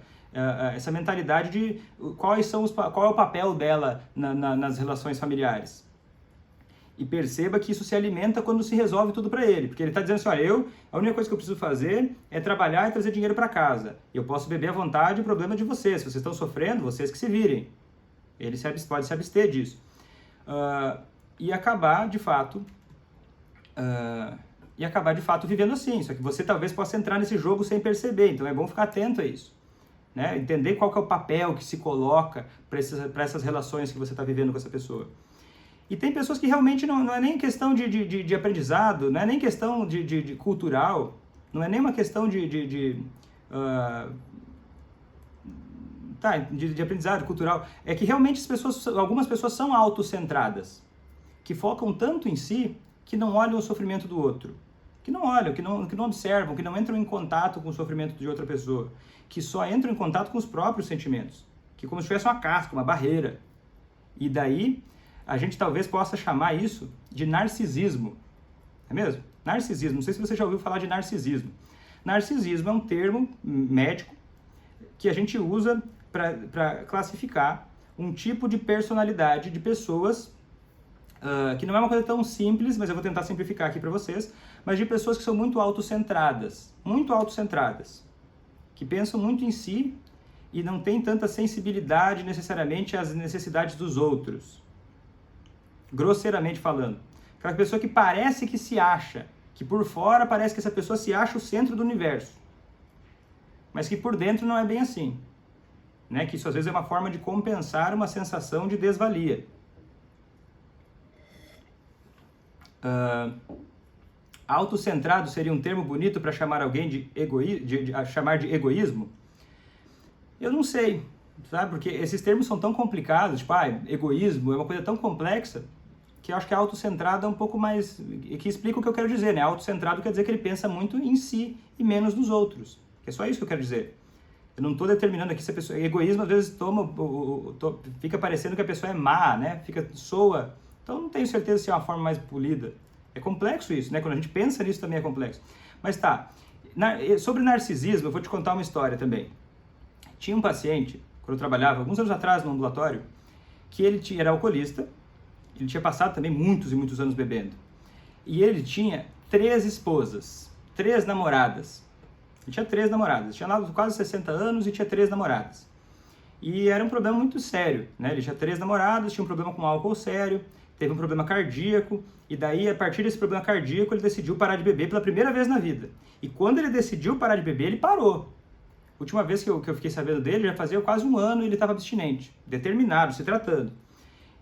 essa mentalidade de qual é o papel dela nas relações familiares. E perceba que isso se alimenta quando se resolve tudo para ele. Porque ele está dizendo assim, olha, a única coisa que eu preciso fazer é trabalhar e trazer dinheiro para casa. Eu posso beber à vontade, o problema é de vocês. Se vocês estão sofrendo, vocês que se virem. Ele pode se abster disso. E acabar, de fato, vivendo assim. Só que você talvez possa entrar nesse jogo sem perceber. Então é bom ficar atento a isso. Né? Entender qual que é o papel que se coloca para essas relações que você está vivendo com essa pessoa. E tem pessoas que realmente não é nem questão de aprendizado, não é nem questão de cultural, não é nem uma questão de aprendizado cultural. É que realmente algumas pessoas são autocentradas, que focam tanto em si que não olham o sofrimento do outro. Que não olham, que não observam, que não entram em contato com o sofrimento de outra pessoa, que só entram em contato com os próprios sentimentos, que como se tivesse uma casca, uma barreira. E daí a gente talvez possa chamar isso de narcisismo. É mesmo? Narcisismo. Não sei se você já ouviu falar de narcisismo. Narcisismo é um termo médico que a gente usa para classificar um tipo de personalidade de pessoas que não é uma coisa tão simples, mas eu vou tentar simplificar aqui para vocês, mas de pessoas que são muito autocentradas, que pensam muito em si e não têm tanta sensibilidade necessariamente às necessidades dos outros. Grosseiramente falando. Aquela pessoa que parece que se acha, que por fora parece que essa pessoa se acha o centro do universo, mas que por dentro não é bem assim. Né? Que isso às vezes é uma forma de compensar uma sensação de desvalia. Autocentrado seria um termo bonito para chamar alguém chamar de egoísmo? Eu não sei, sabe? Porque esses termos são tão complicados, tipo, egoísmo é uma coisa tão complexa, que eu acho que autocentrado é um pouco mais... que explica o que eu quero dizer, né? Autocentrado quer dizer que ele pensa muito em si e menos nos outros. É só isso que eu quero dizer. Eu não estou determinando aqui se a pessoa... Egoísmo, às vezes, fica parecendo que a pessoa é má, né? Soa. Então, não tenho certeza se é uma forma mais polida. É complexo isso, né? Quando a gente pensa nisso também é complexo. Mas tá. Sobre narcisismo, eu vou te contar uma história também. Tinha um paciente, quando eu trabalhava, alguns anos atrás, no ambulatório, que ele era alcoolista. Ele tinha passado também muitos e muitos anos bebendo. E ele tinha 3 esposas, 3 namoradas. Ele tinha 3 namoradas. Tinha lá quase 60 anos e tinha 3 namoradas. E era um problema muito sério, né? Ele tinha 3 namoradas, tinha um problema com álcool sério, teve um problema cardíaco, e daí, a partir desse problema cardíaco, ele decidiu parar de beber pela primeira vez na vida. E quando ele decidiu parar de beber, ele parou. A última vez que eu fiquei sabendo dele, já fazia quase um ano e ele estava abstinente, determinado, se tratando.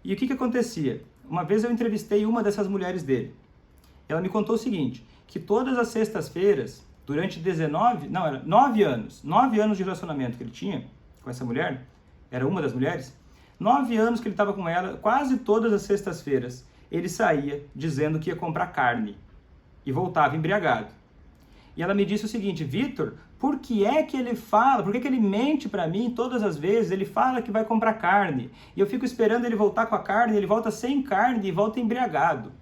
E o que acontecia? Uma vez eu entrevistei uma dessas mulheres dele. Ela me contou o seguinte, que todas as sextas-feiras, durante 9 anos de relacionamento que ele tinha com essa mulher, era uma das mulheres, 9 anos que ele estava com ela, quase todas as sextas-feiras, ele saía dizendo que ia comprar carne e voltava embriagado. E ela me disse o seguinte, Vitor, por que é que ele fala, por que ele mente para mim todas as vezes? Ele fala que vai comprar carne e eu fico esperando ele voltar com a carne, ele volta sem carne e volta embriagado.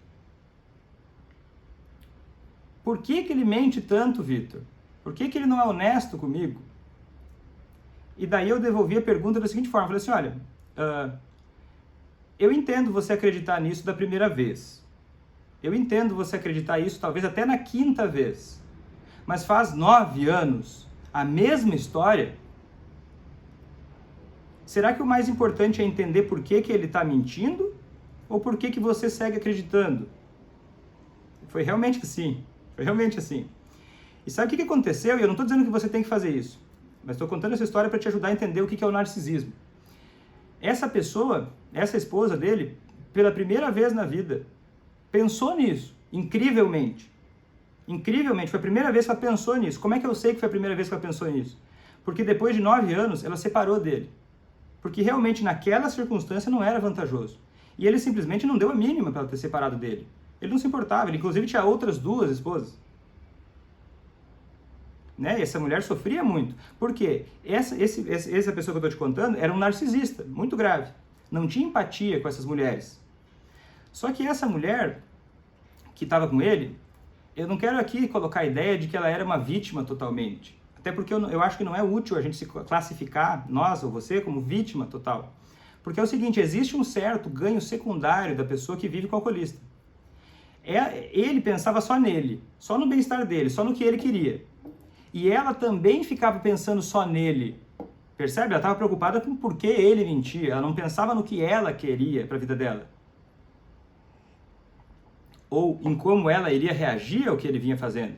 Por que ele mente tanto, Vitor? Por que ele não é honesto comigo? E daí eu devolvi a pergunta da seguinte forma, falei assim, olha, eu entendo você acreditar nisso da primeira vez. Eu entendo você acreditar isso talvez até na quinta vez. Mas faz 9 anos a mesma história? Será que o mais importante é entender por que ele está mentindo? Ou por que você segue acreditando? Foi realmente assim. Foi realmente assim. E sabe o que aconteceu? E eu não estou dizendo que você tem que fazer isso. Mas estou contando essa história para te ajudar a entender o que é o narcisismo. Essa pessoa, essa esposa dele, pela primeira vez na vida, pensou nisso, incrivelmente. Incrivelmente, foi a primeira vez que ela pensou nisso. Como é que eu sei que foi a primeira vez que ela pensou nisso? Porque depois de 9 anos, ela separou dele. Porque realmente naquela circunstância não era vantajoso. E ele simplesmente não deu a mínima para ela ter separado dele. Ele não se importava, ele inclusive tinha outras 2 esposas. Né? E essa mulher sofria muito. Por quê? Essa pessoa que eu estou te contando era um narcisista, muito grave. Não tinha empatia com essas mulheres. Só que essa mulher que estava com ele, eu não quero aqui colocar a ideia de que ela era uma vítima totalmente. Até porque eu acho que não é útil a gente se classificar, nós ou você, como vítima total. Porque é o seguinte, existe um certo ganho secundário da pessoa que vive com o alcoolista. Ele pensava só nele, só no bem-estar dele, só no que ele queria. E ela também ficava pensando só nele. Percebe? Ela estava preocupada com por que ele mentia. Ela não pensava no que ela queria para a vida dela. Ou em como ela iria reagir ao que ele vinha fazendo.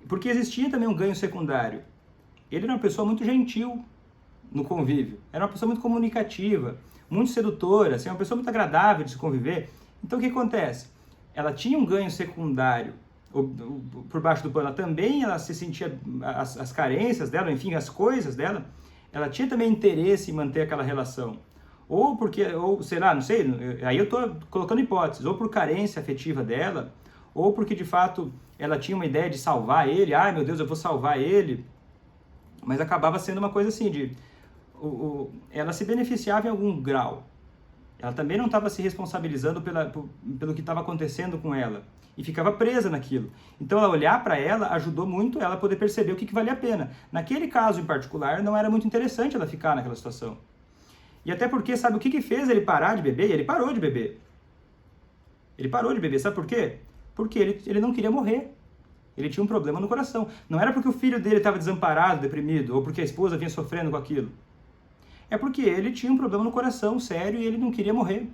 Porque existia também um ganho secundário. Ele era uma pessoa muito gentil no convívio. Era uma pessoa muito comunicativa, muito sedutora, assim, uma pessoa muito agradável de se conviver. Então o que acontece? Ela tinha um ganho secundário por baixo do pano. Ela se sentia, as carências dela, enfim, as coisas dela, ela tinha também interesse em manter aquela relação. Ou sei lá, não sei, aí eu estou colocando hipóteses, ou por carência afetiva dela, ou porque de fato ela tinha uma ideia de salvar ele, ai meu Deus, eu vou salvar ele, mas acabava sendo uma coisa assim, ela se beneficiava em algum grau. Ela também não estava se responsabilizando pelo que estava acontecendo com ela. E ficava presa naquilo. Então, ela olhar para ela ajudou muito ela a poder perceber o que valia a pena. Naquele caso em particular, não era muito interessante ela ficar naquela situação. E até porque, sabe o que fez ele parar de beber? Ele parou de beber. Ele parou de beber, sabe por quê? Porque ele não queria morrer. Ele tinha um problema no coração. Não era porque o filho dele estava desamparado, deprimido, ou porque a esposa vinha sofrendo com aquilo. É porque ele tinha um problema no coração sério e ele não queria morrer.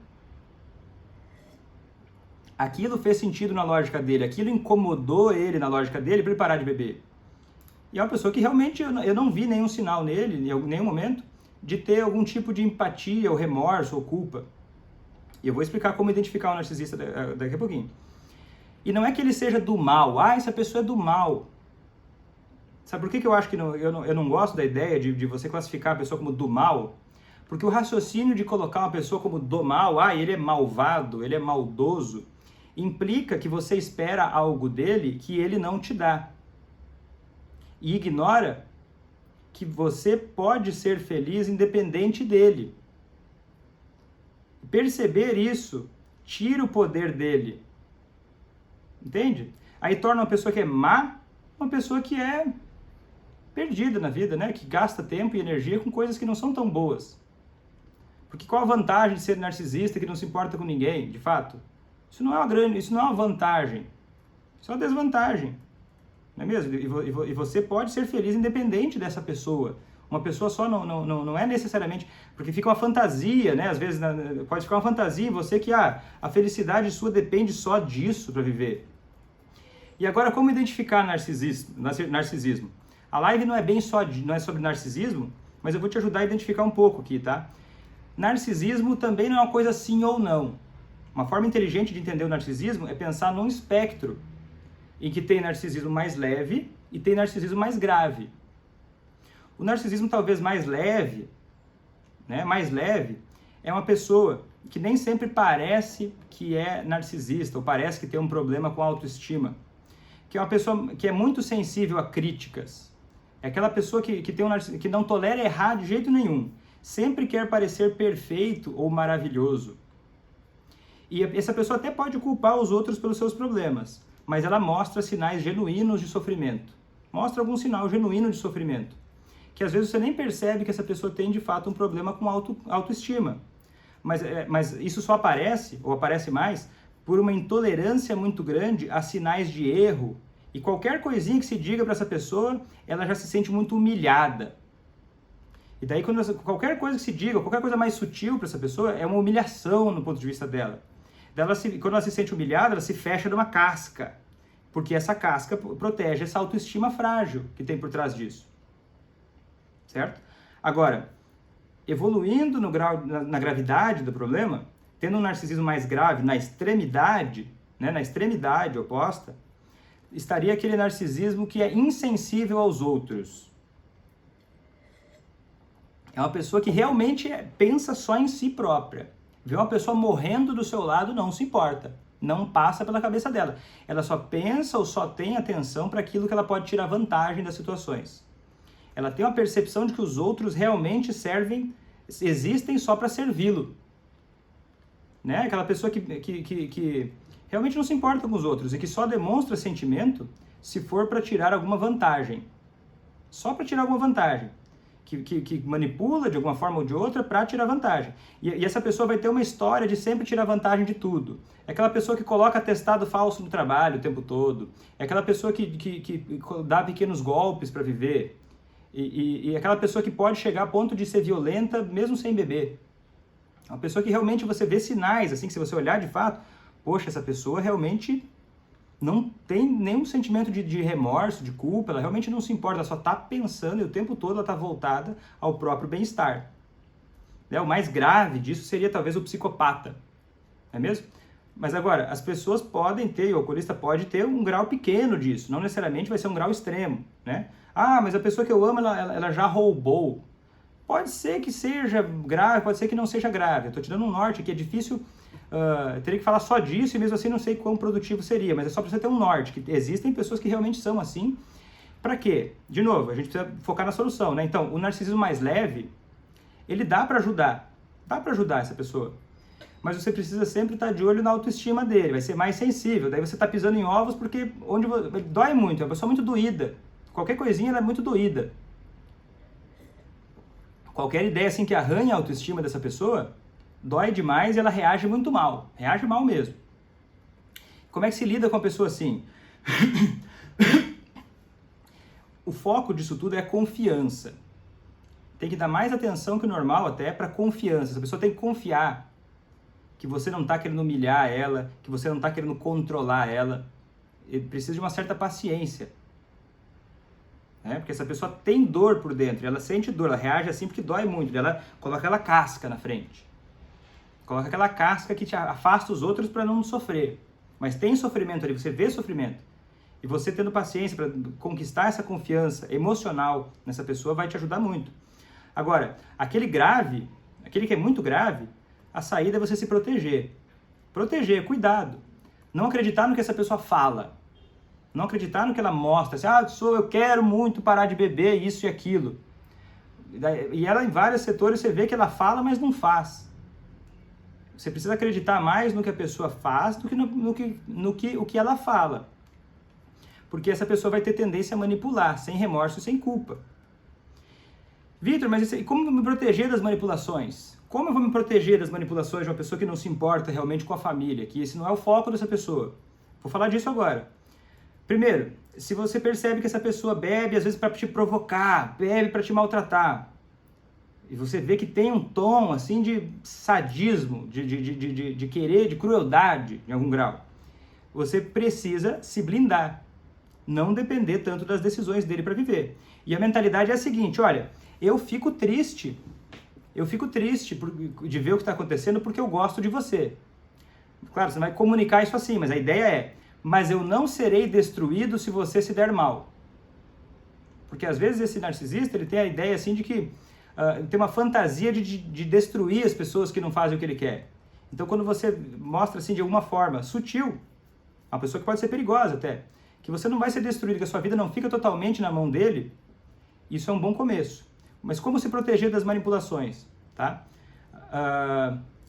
Aquilo fez sentido na lógica dele, aquilo incomodou ele na lógica dele para ele parar de beber. E é uma pessoa que realmente eu não vi nenhum sinal nele, em nenhum momento, de ter algum tipo de empatia, ou remorso, ou culpa. E eu vou explicar como identificar o narcisista daqui a pouquinho. E não é que ele seja do mal, essa pessoa é do mal. Sabe por que eu acho que eu não gosto da ideia de você classificar a pessoa como do mal? Porque o raciocínio de colocar uma pessoa como do mal, ele é malvado, ele é maldoso, implica que você espera algo dele que ele não te dá. E ignora que você pode ser feliz independente dele. Perceber isso tira o poder dele. Entende? Aí torna uma pessoa que é má, uma pessoa que é perdida na vida, né? Que gasta tempo e energia com coisas que não são tão boas. Porque qual a vantagem de ser narcisista que não se importa com ninguém, de fato? Isso não é uma vantagem. Isso é uma desvantagem. Não é mesmo? E você pode ser feliz independente dessa pessoa. Uma pessoa só não é necessariamente... Porque fica uma fantasia, né? Às vezes pode ficar uma fantasia em você que a felicidade sua depende só disso para viver. E agora, como identificar narcisismo? A live não é bem não é sobre narcisismo, mas eu vou te ajudar a identificar um pouco aqui, tá? Narcisismo também não é uma coisa sim ou não. Uma forma inteligente de entender o narcisismo é pensar num espectro em que tem narcisismo mais leve e tem narcisismo mais grave. O narcisismo talvez mais leve, né, é uma pessoa que nem sempre parece que é narcisista ou parece que tem um problema com a autoestima. Que é uma pessoa que é muito sensível a críticas. É aquela pessoa que não tolera errar de jeito nenhum. Sempre quer parecer perfeito ou maravilhoso. E essa pessoa até pode culpar os outros pelos seus problemas, mas ela mostra sinais genuínos de sofrimento. Mostra algum sinal genuíno de sofrimento. Que às vezes você nem percebe que essa pessoa tem de fato um problema com autoestima. Mas isso só aparece, ou aparece mais, por uma intolerância muito grande a sinais de erro. E qualquer coisinha que se diga para essa pessoa, ela já se sente muito humilhada. E daí qualquer coisa que se diga, qualquer coisa mais sutil para essa pessoa, é uma humilhação no ponto de vista dela. Quando ela se sente humilhada, ela se fecha numa casca. Porque essa casca protege essa autoestima frágil que tem por trás disso. Certo? Agora, evoluindo no grau, na gravidade do problema, tendo um narcisismo mais grave na extremidade, né, na extremidade oposta, estaria aquele narcisismo que é insensível aos outros. É uma pessoa que realmente pensa só em si própria. Vê uma pessoa morrendo do seu lado, não se importa. Não passa pela cabeça dela. Ela só pensa ou só tem atenção para aquilo que ela pode tirar vantagem das situações. Ela tem uma percepção de que os outros realmente existem só para servi-lo. Né? Aquela pessoa que realmente não se importa com os outros e que só demonstra sentimento se for para tirar alguma vantagem. Só para tirar alguma vantagem. Que manipula de alguma forma ou de outra para tirar vantagem. E essa pessoa vai ter uma história de sempre tirar vantagem de tudo. É aquela pessoa que coloca atestado falso no trabalho o tempo todo. É aquela pessoa que dá pequenos golpes para viver. E aquela pessoa que pode chegar a ponto de ser violenta mesmo sem beber. Uma pessoa que realmente você vê sinais, assim, que se você olhar de fato, poxa, essa pessoa realmente não tem nenhum sentimento de remorso, de culpa, ela realmente não se importa, ela só está pensando e o tempo todo ela está voltada ao próprio bem-estar. Né? O mais grave disso seria talvez o psicopata, não é mesmo? Mas agora, as pessoas podem ter, o alcoolista pode ter um grau pequeno disso, não necessariamente vai ser um grau extremo, né? Ah, mas a pessoa que eu amo, ela já roubou. Pode ser que seja grave, pode ser que não seja grave. Eu estou te dando um norte aqui, é difícil... teria que falar só disso e mesmo assim não sei quão produtivo seria, mas é só para você ter um norte, que existem pessoas que realmente são assim. Para quê? De novo, a gente precisa focar na solução, né? Então, o narcisismo mais leve, ele dá para ajudar essa pessoa, mas você precisa sempre estar de olho na autoestima dele, vai ser mais sensível, daí você está pisando em ovos porque dói muito, é uma pessoa muito doída, qualquer coisinha ela é muito doída. Qualquer ideia assim que arranha a autoestima dessa pessoa, dói demais e ela reage muito mal. Reage mal mesmo. Como é que se lida com uma pessoa assim? O foco disso tudo é a confiança. Tem que dar mais atenção que o normal até para confiança. Essa pessoa tem que confiar que você não está querendo humilhar ela, que você não está querendo controlar ela. Ele precisa de uma certa paciência. Porque essa pessoa tem dor por dentro, ela sente dor, ela reage assim porque dói muito. Ela coloca aquela casca na frente. Coloca aquela casca que te afasta os outros para não sofrer. Mas tem sofrimento ali, você vê sofrimento. E você tendo paciência para conquistar essa confiança emocional nessa pessoa vai te ajudar muito. Agora, aquele que é muito grave, a saída é você se proteger. Proteger, cuidado. Não acreditar no que essa pessoa fala. Não acreditar no que ela mostra. Assim, eu quero muito parar de beber isso e aquilo. E ela em vários setores você vê que ela fala, mas não faz. Você precisa acreditar mais no que a pessoa faz do que o que ela fala. Porque essa pessoa vai ter tendência a manipular, sem remorso e sem culpa. Vitor, mas como me proteger das manipulações? Como eu vou me proteger das manipulações de uma pessoa que não se importa realmente com a família? Que esse não é o foco dessa pessoa. Vou falar disso agora. Primeiro, se você percebe que essa pessoa bebe, às vezes para te provocar, bebe para te maltratar, e você vê que tem um tom, assim, de sadismo, de querer, de crueldade, em algum grau, você precisa se blindar, não depender tanto das decisões dele para viver. E a mentalidade é a seguinte, olha, eu fico triste de ver o que está acontecendo porque eu gosto de você. Claro, você vai comunicar isso assim, mas a ideia é, mas eu não serei destruído se você se der mal. Porque às vezes esse narcisista, ele tem a ideia assim de que tem uma fantasia de destruir as pessoas que não fazem o que ele quer. Então quando você mostra assim de alguma forma sutil, uma pessoa que pode ser perigosa até, que você não vai ser destruído, que a sua vida não fica totalmente na mão dele, isso é um bom começo. Mas como se proteger das manipulações, tá?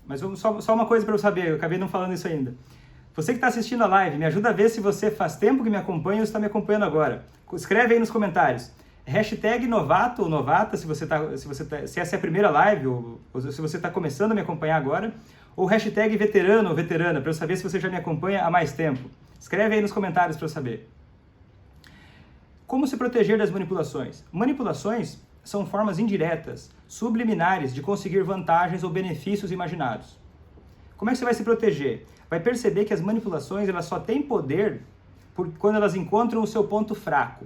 Mas só uma coisa para eu saber, eu acabei não falando isso ainda. Você que está assistindo a live, me ajuda a ver se você faz tempo que me acompanha ou está me acompanhando agora. Escreve aí nos comentários. Hashtag novato ou novata, se essa é a primeira live, ou se você está começando a me acompanhar agora. Ou hashtag veterano ou veterana, para eu saber se você já me acompanha há mais tempo. Escreve aí nos comentários para eu saber. Como se proteger das manipulações? Manipulações são formas indiretas, subliminares de conseguir vantagens ou benefícios imaginados. Como é que você vai se proteger? Vai perceber que as manipulações elas só têm poder quando elas encontram o seu ponto fraco.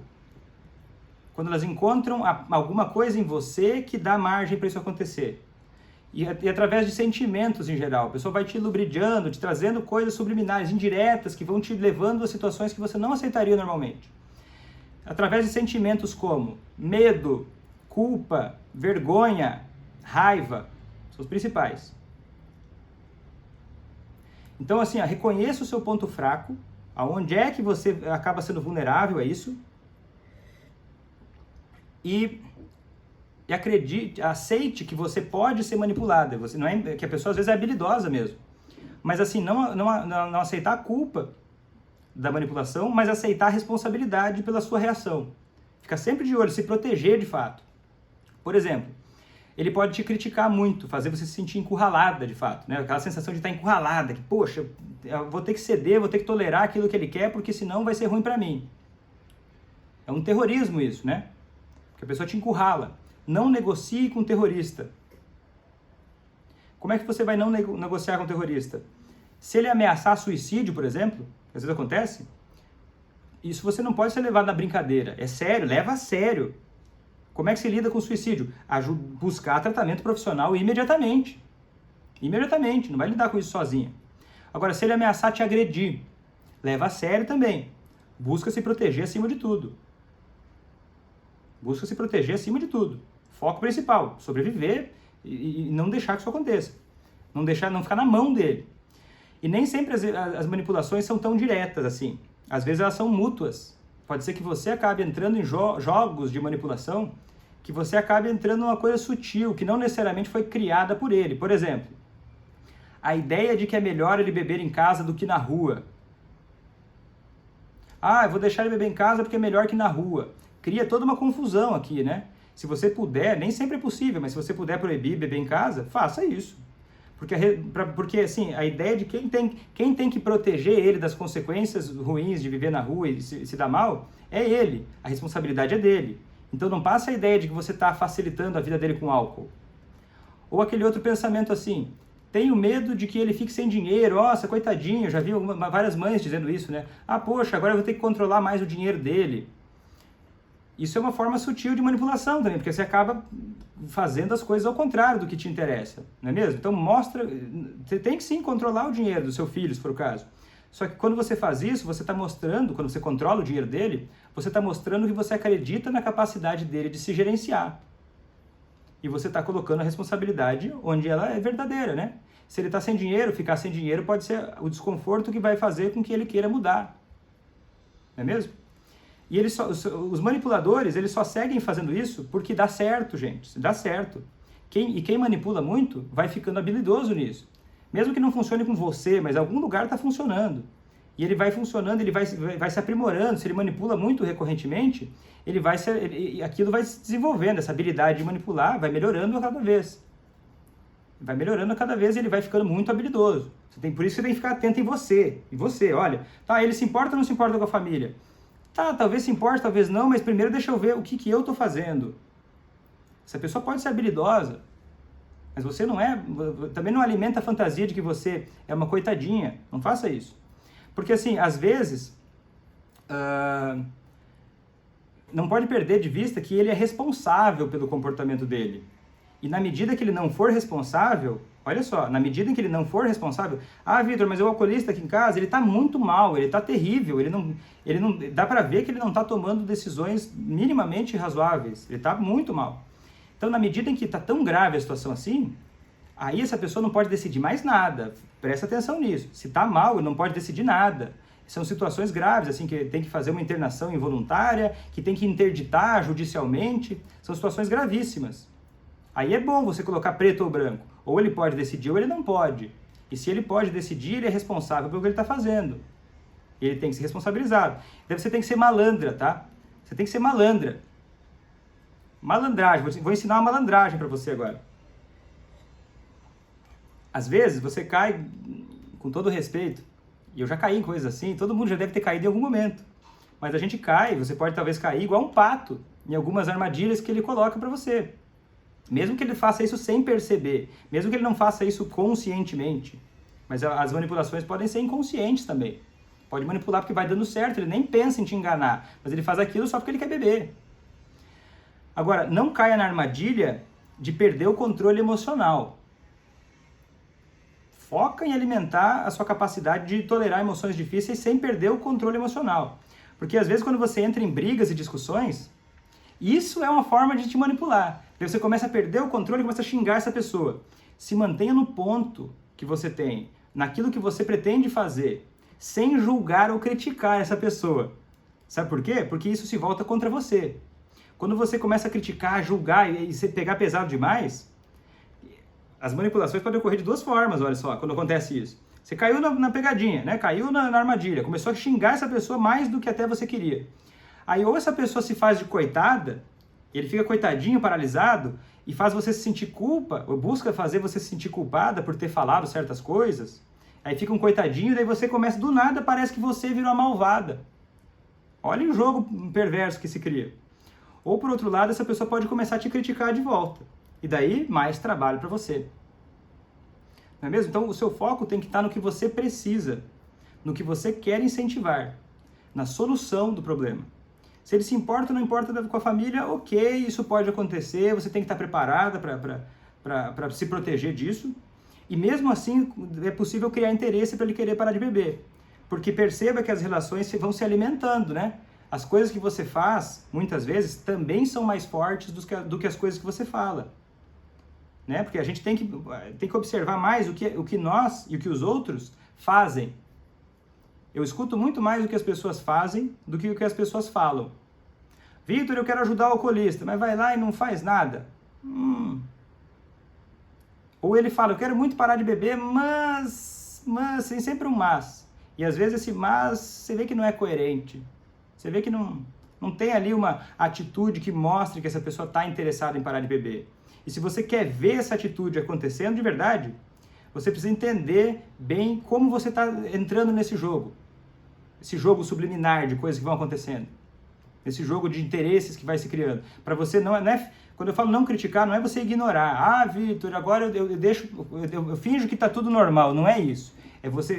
Quando elas encontram alguma coisa em você que dá margem para isso acontecer. E através de sentimentos em geral. A pessoa vai te lubridiando, te trazendo coisas subliminares, indiretas, que vão te levando a situações que você não aceitaria normalmente. Através de sentimentos como medo, culpa, vergonha, raiva, são os principais. Então, assim, reconheça o seu ponto fraco, aonde é que você acaba sendo vulnerável a isso, e acredite, aceite que você pode ser manipulada. Você não é, que a pessoa às vezes é habilidosa mesmo. Mas assim, não aceitar a culpa da manipulação, mas aceitar a responsabilidade pela sua reação. Ficar sempre de olho, se proteger de fato. Por exemplo, ele pode te criticar muito, fazer você se sentir encurralada de fato, né? Aquela sensação de estar encurralada, que poxa, eu vou ter que ceder, vou ter que tolerar aquilo que ele quer, porque senão vai ser ruim para mim. É um terrorismo isso, né? Porque a pessoa te encurrala. Não negocie com um terrorista. Como é que você vai não negociar com um terrorista? Se ele ameaçar suicídio, por exemplo, às vezes acontece, isso você não pode ser levado na brincadeira. É sério, leva a sério. Como é que se lida com o suicídio? Buscar tratamento profissional imediatamente. Imediatamente, não vai lidar com isso sozinha. Agora, se ele ameaçar te agredir, leva a sério também. Busca se proteger acima de tudo. Busca se proteger acima de tudo. Foco principal, sobreviver e não deixar que isso aconteça. Não ficar na mão dele. E nem sempre as manipulações são tão diretas assim. Às vezes elas são mútuas. Pode ser que você acabe entrando em jogos de manipulação, que você acabe entrando numa coisa sutil, que não necessariamente foi criada por ele. Por exemplo, a ideia de que é melhor ele beber em casa do que na rua. Eu vou deixar ele beber em casa porque é melhor que na rua. Cria toda uma confusão aqui, né? Se você puder, nem sempre é possível, mas se você puder proibir beber em casa, faça isso. Porque assim, a ideia de quem tem que proteger ele das consequências ruins de viver na rua e se dar mal, é ele. A responsabilidade é dele. Então não passa a ideia de que você está facilitando a vida dele com álcool. Ou aquele outro pensamento assim, tenho medo de que ele fique sem dinheiro, nossa, coitadinho, eu já vi várias mães dizendo isso, né? Poxa, agora eu vou ter que controlar mais o dinheiro dele. Isso é uma forma sutil de manipulação também, porque você acaba fazendo as coisas ao contrário do que te interessa, não é mesmo? Então você tem que sim controlar o dinheiro do seu filho, se for o caso. Só que quando você faz isso, você está mostrando, quando você controla o dinheiro dele, você está mostrando que você acredita na capacidade dele de se gerenciar. E você está colocando a responsabilidade onde ela é verdadeira, né? Se ele está sem dinheiro, ficar sem dinheiro pode ser o desconforto que vai fazer com que ele queira mudar. Não é mesmo? E os manipuladores, eles só seguem fazendo isso porque dá certo, gente. Dá certo. Quem manipula muito vai ficando habilidoso nisso. Mesmo que não funcione com você, mas em algum lugar está funcionando. E ele vai funcionando, ele vai se aprimorando. Se ele manipula muito recorrentemente, aquilo vai se desenvolvendo. Essa habilidade de manipular vai melhorando a cada vez. Vai melhorando a cada vez e ele vai ficando muito habilidoso. Por isso que você tem que ficar atento em você. E você, olha, ele se importa ou não se importa com a família? Tá, talvez se importe, talvez não, mas primeiro deixa eu ver o que eu tô fazendo. Essa pessoa pode ser habilidosa, mas você não é, também não alimenta a fantasia de que você é uma coitadinha. Não faça isso. Porque assim, às vezes, não pode perder de vista que ele é responsável pelo comportamento dele. E na medida que ele não for responsável, olha só, na medida em que ele não for responsável, Vitor, mas o alcoolista aqui em casa, ele tá muito mal, ele tá terrível, ele não dá pra ver que ele não tá tomando decisões minimamente razoáveis, ele tá muito mal. Então, na medida em que tá tão grave a situação assim, aí essa pessoa não pode decidir mais nada, presta atenção nisso. Se tá mal, ele não pode decidir nada. São situações graves, assim, que tem que fazer uma internação involuntária, que tem que interditar judicialmente, são situações gravíssimas. Aí é bom você colocar preto ou branco. Ou ele pode decidir ou ele não pode. E se ele pode decidir, ele é responsável pelo que ele está fazendo. Ele tem que ser responsabilizado. Daí você tem que ser malandra, tá? Você tem que ser malandra. Malandragem. Vou ensinar uma malandragem para você agora. Às vezes você cai, com todo respeito, e eu já caí em coisas assim, todo mundo já deve ter caído em algum momento. Mas a gente cai, você pode talvez cair igual um pato, em algumas armadilhas que ele coloca para você. Mesmo que ele faça isso sem perceber, mesmo que ele não faça isso conscientemente. Mas as manipulações podem ser inconscientes também. Pode manipular porque vai dando certo, ele nem pensa em te enganar, mas ele faz aquilo só porque ele quer beber. Agora, não caia na armadilha de perder o controle emocional. Foca em alimentar a sua capacidade de tolerar emoções difíceis sem perder o controle emocional. Porque às vezes quando você entra em brigas e discussões, isso é uma forma de te manipular. Daí você começa a perder o controle e começa a xingar essa pessoa. Se mantenha no ponto que você tem, naquilo que você pretende fazer, sem julgar ou criticar essa pessoa. Sabe por quê? Porque isso se volta contra você. Quando você começa a criticar, julgar e você pegar pesado demais, as manipulações podem ocorrer de duas formas, olha só, quando acontece isso. Você caiu na pegadinha, né? Caiu na armadilha, começou a xingar essa pessoa mais do que até você queria. Aí ou essa pessoa se faz de coitada, ele fica coitadinho, paralisado, e faz você se sentir culpa, ou busca fazer você se sentir culpada por ter falado certas coisas. Aí fica um coitadinho, daí você começa, do nada, parece que você virou a malvada. Olha o jogo perverso que se cria. Ou por outro lado, essa pessoa pode começar a te criticar de volta. E daí, mais trabalho para você. Não é mesmo? Então, o seu foco tem que estar no que você precisa, no que você quer incentivar, na solução do problema. Se ele se importa ou não importa com a família, ok, isso pode acontecer, você tem que estar preparada para se proteger disso. E mesmo assim, é possível criar interesse para ele querer parar de beber. Porque perceba que as relações vão se alimentando, né? As coisas que você faz, muitas vezes, também são mais fortes do que as coisas que você fala. Né? Porque a gente tem que observar mais o que nós e o que os outros fazem. Eu escuto muito mais o que as pessoas fazem do que o que as pessoas falam. Vitor, eu quero ajudar o alcoolista, mas vai lá e não faz nada. Ou ele fala, eu quero muito parar de beber, mas tem sempre um mas. E às vezes esse mas, você vê que não é coerente. Você vê que não tem ali uma atitude que mostre que essa pessoa está interessada em parar de beber. E se você quer ver essa atitude acontecendo de verdade, você precisa entender bem como você está entrando nesse jogo. Esse jogo subliminar de coisas que vão acontecendo. Esse jogo de interesses que vai se criando. Para você não é... Quando eu falo não criticar, não é você ignorar. Vitor, agora eu finjo que está tudo normal. Não é isso.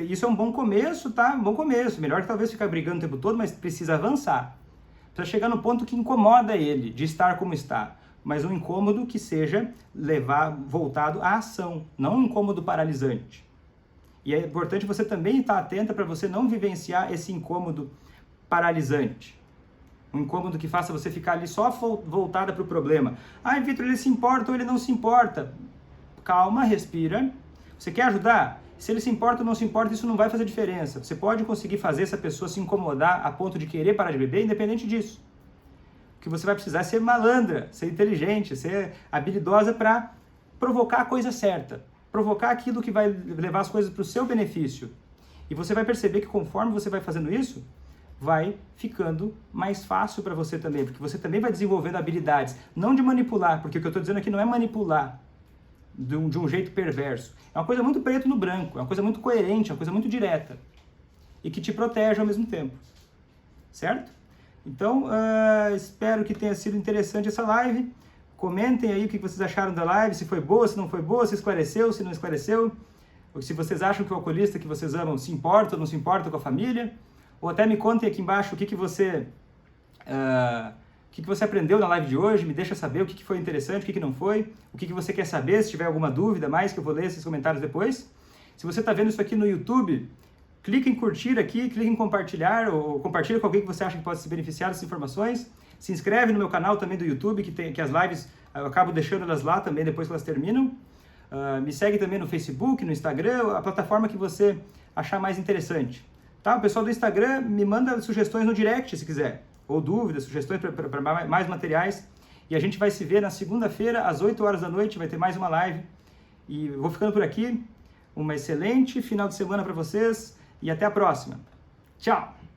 Isso é um bom começo, tá? Um bom começo. Melhor que talvez ficar brigando o tempo todo, mas precisa avançar. Precisa chegar no ponto que incomoda ele de estar como está. Mas um incômodo que seja voltado à ação, não um incômodo paralisante. E é importante você também estar atenta para você não vivenciar esse incômodo paralisante. Um incômodo que faça você ficar ali só voltada para o problema. Vitor, ele se importa ou ele não se importa? Calma, respira. Você quer ajudar? Se ele se importa ou não se importa, isso não vai fazer diferença. Você pode conseguir fazer essa pessoa se incomodar a ponto de querer parar de beber, independente disso. O que você vai precisar é ser malandra, ser inteligente, ser habilidosa para provocar a coisa certa. Provocar aquilo que vai levar as coisas para o seu benefício. E você vai perceber que conforme você vai fazendo isso, vai ficando mais fácil para você também, porque você também vai desenvolvendo habilidades, não de manipular, porque o que eu estou dizendo aqui não é manipular de um jeito perverso. É uma coisa muito preto no branco, é uma coisa muito coerente, é uma coisa muito direta e que te protege ao mesmo tempo. Certo? Então, espero que tenha sido interessante essa live. Comentem aí o que vocês acharam da live, se foi boa, se não foi boa, se esclareceu, se não esclareceu. Ou se vocês acham que o alcoolista que vocês amam se importa ou não se importa com a família. Ou até me contem aqui embaixo o que você aprendeu na live de hoje, me deixa saber o que foi interessante, o que não foi, o que você quer saber, se tiver alguma dúvida mais, que eu vou ler esses comentários depois. Se você está vendo isso aqui no YouTube, clica em curtir aqui, clica em compartilhar, ou compartilha com alguém que você acha que pode se beneficiar dessas informações. Se inscreve no meu canal também do YouTube, que as lives eu acabo deixando elas lá também depois que elas terminam. Me segue também no Facebook, no Instagram, a plataforma que você achar mais interessante. Tá? O pessoal do Instagram me manda sugestões no direct, se quiser, ou dúvidas, sugestões para mais materiais. E a gente vai se ver na segunda-feira, às 8 horas da noite, vai ter mais uma live. E eu vou ficando por aqui. Uma excelente final de semana para vocês e até a próxima. Tchau!